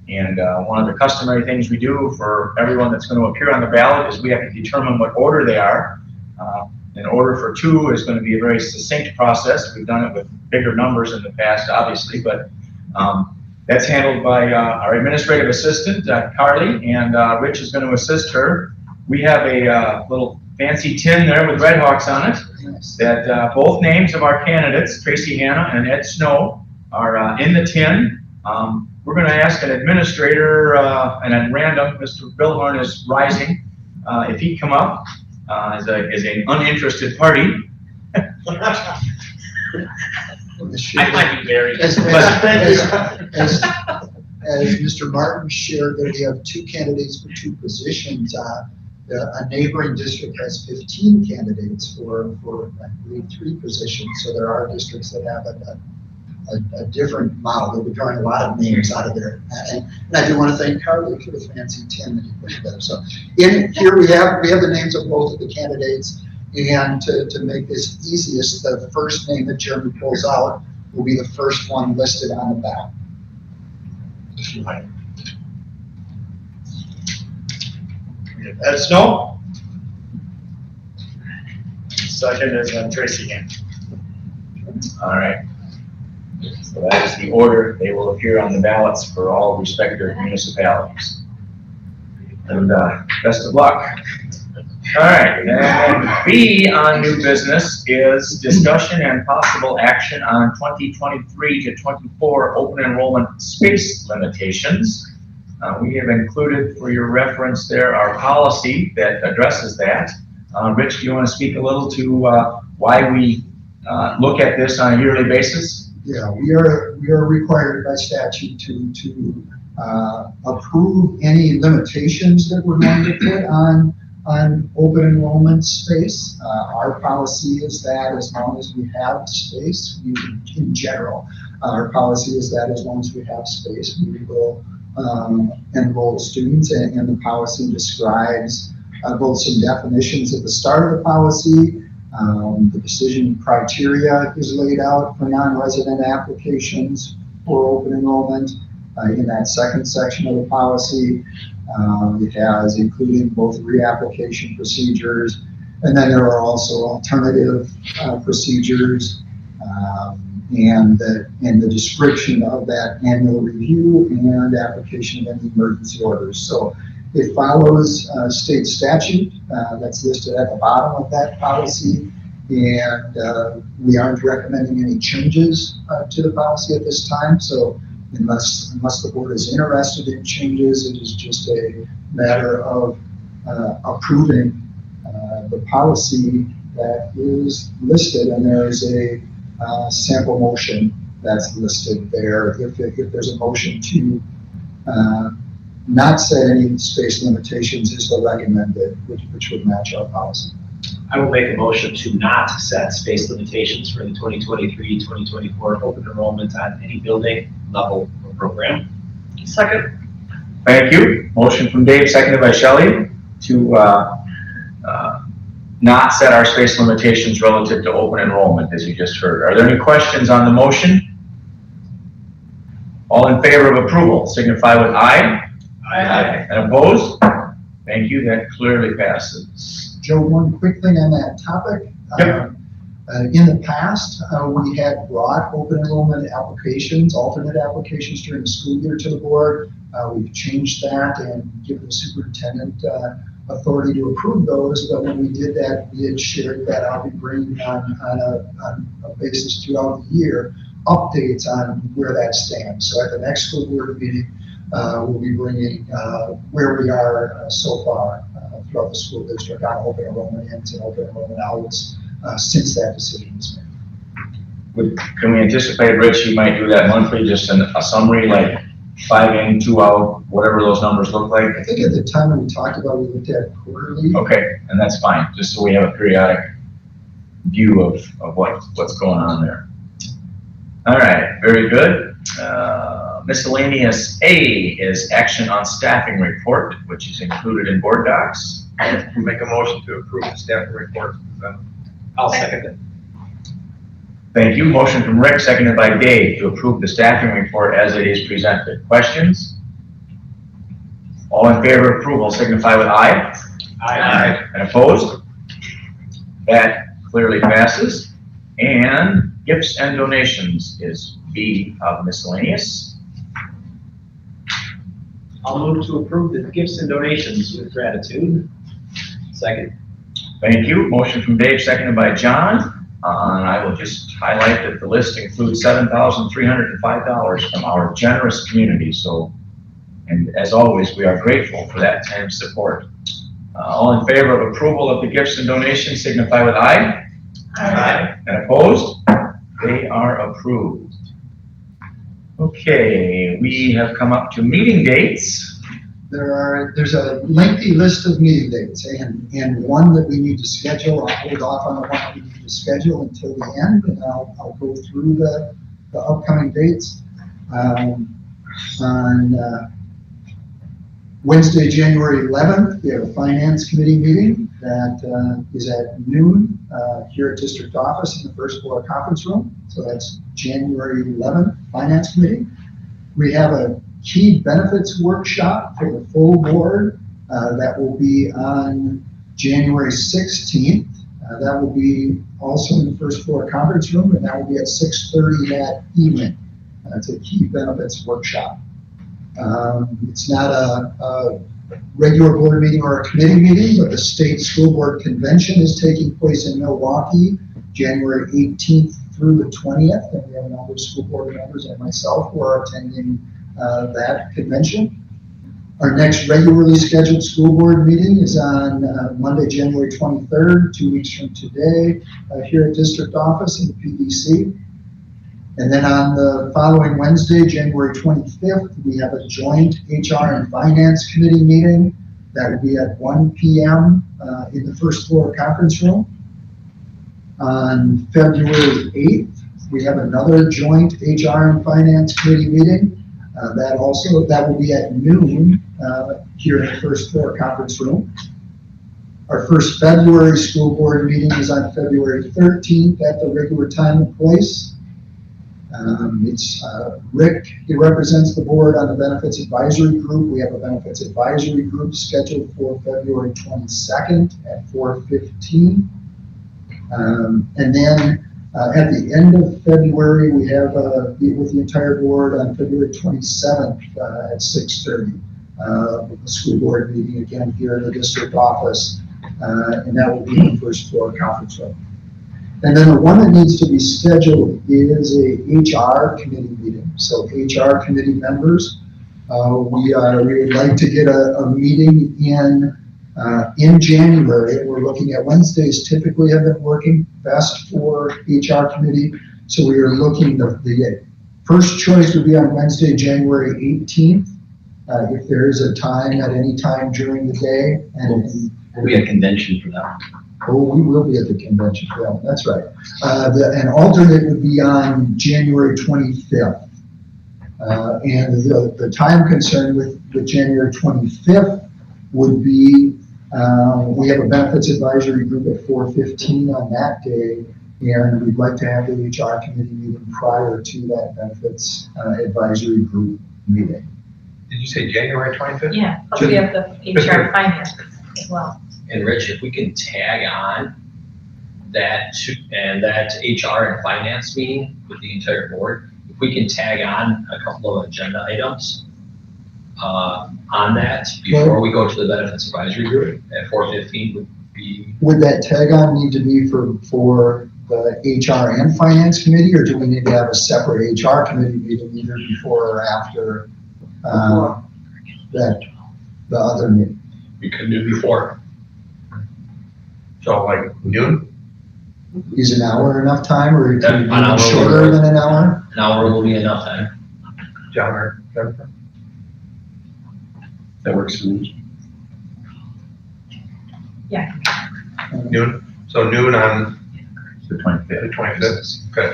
And one of the customary things we do for everyone that's going to appear on the ballot is we have to determine what order they are. An order for two is going to be a very succinct process. We've done it with bigger numbers in the past, obviously, but that's handled by our administrative assistant, Carly, and Rich is going to assist her. We have a little fancy tin there with Red Hawks on it that both names of our candidates, Tracy Hanna and Ed Snow, are in the tin. We're going to ask an administrator, and at random, Mr. Billhorn is rising, if he'd come up as an uninterested party. I might be very. As Mr. Martin shared, that we have two candidates for two positions. A neighboring district has 15 candidates for I believe 3 positions. So there are districts that have a different model. They'll be drawing a lot of names out of there. And I do want to thank Carly for the fancy tin that he put together. So in here we have the names of both of the candidates. And to make this easiest, the first name that Jeremy pulls out will be the first one listed on the ballot. Ed Snow. Second is Tracy Hand. All right. So that is the order. They will appear on the ballots for all respective municipalities. And best of luck. All right, and B on new business is discussion and possible action on 2023 to 24 open enrollment space limitations. We have included for your reference there our policy that addresses that. Rich, do you want to speak a little to why we look at this on a yearly basis? Yeah, we are required by statute to approve any limitations that we're going to put on open enrollment space. Our policy is that as long as we have space, in general, our policy is that as long as we have space, we will enroll students, and the policy describes both some definitions at the start of the policy. The decision criteria is laid out for non-resident applications for open enrollment in that second section of the policy. It has included both reapplication procedures, and then there are also alternative procedures, and the description of that annual review and application of any emergency orders. So it follows state statute that's listed at the bottom of that policy, and we aren't recommending any changes to the policy at this time. So unless the board is interested in changes, it is just a matter of approving the policy that is listed, and there is a sample motion that's listed there. If there's a motion to not set any space limitations, is the recommended, which would match our policy. I will make a motion to not set space limitations for the 2023-2024 open enrollment on any building, level, or program. Second. Thank you. Motion from Dave, seconded by Shelley, to not set our space limitations relative to open enrollment, as you just heard. Are there any questions on the motion? All in favor of approval, signify with aye. Aye. And opposed? Thank you, that clearly passes. Joe, one quick thing on that topic. Yep. In the past, we had brought open enrollment applications, alternate applications during the school year to the board. We've changed that and given the superintendent authority to approve those, but when we did that, we had shared that I'll be bringing on a basis throughout the year updates on where that stands. So at the next school board meeting, we'll be bringing where we are so far throughout the school district on open enrollment ins and open enrollment outs since that decision was made. Can we anticipate, Rich, you might do that monthly, just a summary, like 5 in, 2 out, whatever those numbers look like? I think at the time when we talked about it, we looked at quarterly. Okay, and that's fine, just so we have a periodic view of what's going on there. All right, very good. Miscellaneous A is action on staffing report, which is included in board docs. Make a motion to approve the staffing report. I'll second it. Thank you. Motion from Rick, seconded by Dave, to approve the staffing report as it is presented. Questions? All in favor of approval signify with aye. Aye. And opposed? That clearly passes. And gifts and donations is B of miscellaneous. I'll move to approve the gifts and donations with gratitude. Second. Thank you. Motion from Dave, seconded by John. And I will just highlight that the list includes $7,305 from our generous community. So, and as always, we are grateful for that kind of support. All in favor of approval of the gifts and donations signify with aye. Aye. And opposed? They are approved. Okay, we have come up to meeting dates. There's a lengthy list of meeting dates, and one that we need to schedule. I'll hold off on the one that we need to schedule until the end, and I'll go through the upcoming dates. On Wednesday, January 11th, we have a finance committee meeting. that is at noon here at district office in the first floor conference room. So that's January 11th, Finance Committee. We have a key benefits workshop for the full board that will be on January 16th. That will be also in the first floor conference room, and that will be at 6:30 that evening. It's a key benefits workshop. It's not a regular board meeting or a committee meeting, but the state school board convention is taking place in Milwaukee, January 18th through the 20th, and we have a number of school board members and myself who are attending that convention. Our next regularly scheduled school board meeting is on Monday, January 23rd, 2 weeks from today, here at district office in the PDC. And then on the following Wednesday, January 25th, we have a joint HR and Finance Committee meeting. That will be at 1 p.m. In the first floor conference room. On February 8th, we have another joint HR and Finance Committee meeting. That will be at noon here in the first floor conference room. Our first February school board meeting is on February 13th at the regular time and place. It's Rick, he represents the board on the Benefits Advisory Group. We have a Benefits Advisory Group scheduled for February 22nd at 4:15. And then at the end of February, we have meet with the entire board on February 27th at 6:30. A school board meeting again here in the district office, and that will be in the first floor conference room. And then the one that needs to be scheduled is a HR committee meeting. So HR committee members, we would like to get a meeting in January. We're looking at Wednesdays typically have been working best for HR committee. So we are looking, the first choice would be on Wednesday, January 18th. If there is a time at any time during the day. And We'll be at convention for that. oh, we will be at the convention for that one. That's right. An alternate would be on January 25th. And the time concern with January 25th would be, we have a benefits advisory group at 4:15 on that day, and we'd like to have the HR committee meeting prior to that benefits advisory group meeting. Did you say January 25th? Yeah, but we have the HR finance as well. And Rich, if we can tag on that that HR and finance meeting with the entire board, if we can tag on a couple of agenda items on that before we go to the benefits advisory group at 4:15 would be. Would that tag on need to be for the HR and finance committee, or do we need to have a separate HR committee meeting either before or after the other meeting? We could do before. So like noon? Is an hour enough time, or Yeah, can an hour it be will shorter work. than an hour? An hour will be enough time. John or Jennifer? That works for me. Noon? So noon on The 25th. the 25th? Okay.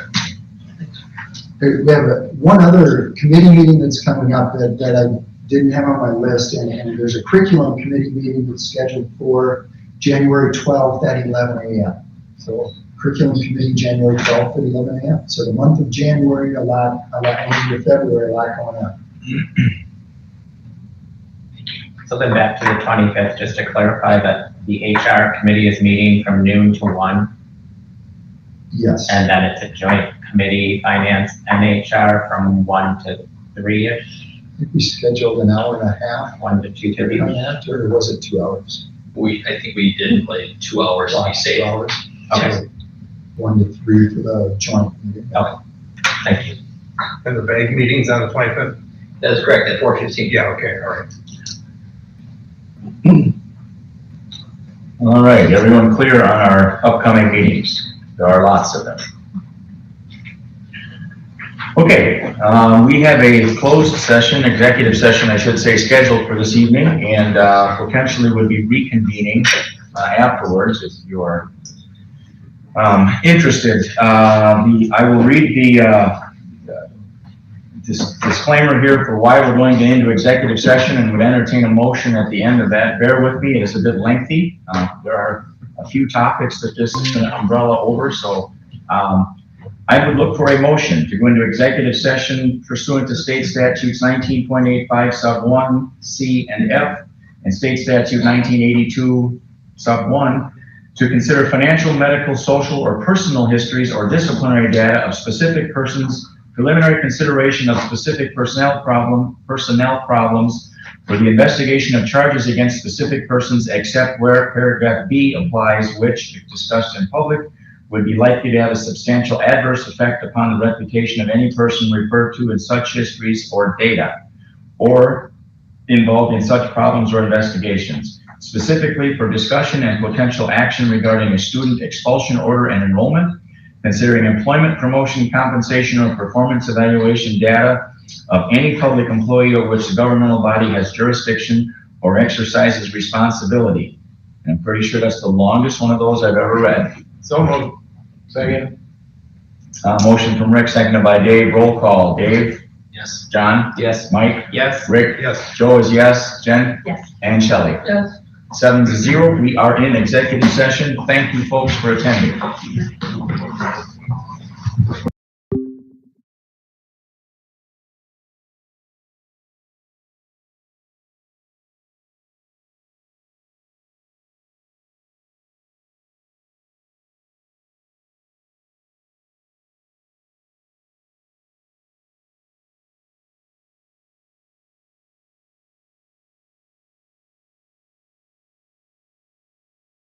We have one other committee meeting that's coming up that I didn't have on my list, and there's a curriculum committee meeting that's scheduled for January 12th at 11 a.m. So curriculum committee, January 12th at 11 a.m. So the month of January, a lot, into February, a lot going on. So then back to the 25th, just to clarify that the HR committee is meeting from noon to 1, Yes. and then it's a joint committee, finance and HR from 1 to 3-ish, I think we scheduled an hour and a half 1 to 2:30. on that, or was it 2 hours? I think we did like 2 hours to be 2 safe. hours. Okay. 1 to 3 for the joint meeting. Thank you. And the bank meeting's on the 25th? That is correct, at 4:15. Yeah, okay, all right. All right, everyone clear on our upcoming meetings? There are lots of them. Okay, we have a closed session, executive session, I should say, scheduled for this evening, and potentially would be reconvening afterwards if you are interested. I will read disclaimer here for why we're going into executive session and would entertain a motion at the end of that. Bear with me, it is a bit lengthy. There are a few topics that this is an umbrella over, so I would look for a motion to go into executive session pursuant to state statutes 19.85 sub 1, C and F, and state statute 1982 sub 1, to consider financial, medical, social, or personal histories or disciplinary data of specific persons, preliminary consideration of specific personnel problems for the investigation of charges against specific persons, except where paragraph B applies, which, if discussed in public, would be likely to have a substantial adverse effect upon the reputation of any person referred to in such histories or data, or involved in such problems or investigations, specifically for discussion and potential action regarding a student expulsion order and enrollment, considering employment, promotion, compensation, or performance evaluation data of any public employee over which the governmental body has jurisdiction or exercises responsibility. And I'm pretty sure that's the longest one of those I've ever read. So moved. Second. Motion from Rick, seconded by Dave. Roll call. Dave? Yes. John? Yes. Mike? Yes. Rick? Yes. Joe is yes. Jen? Yes. And Shelley? Yes. 7-0. We are in executive session. Thank you folks for attending.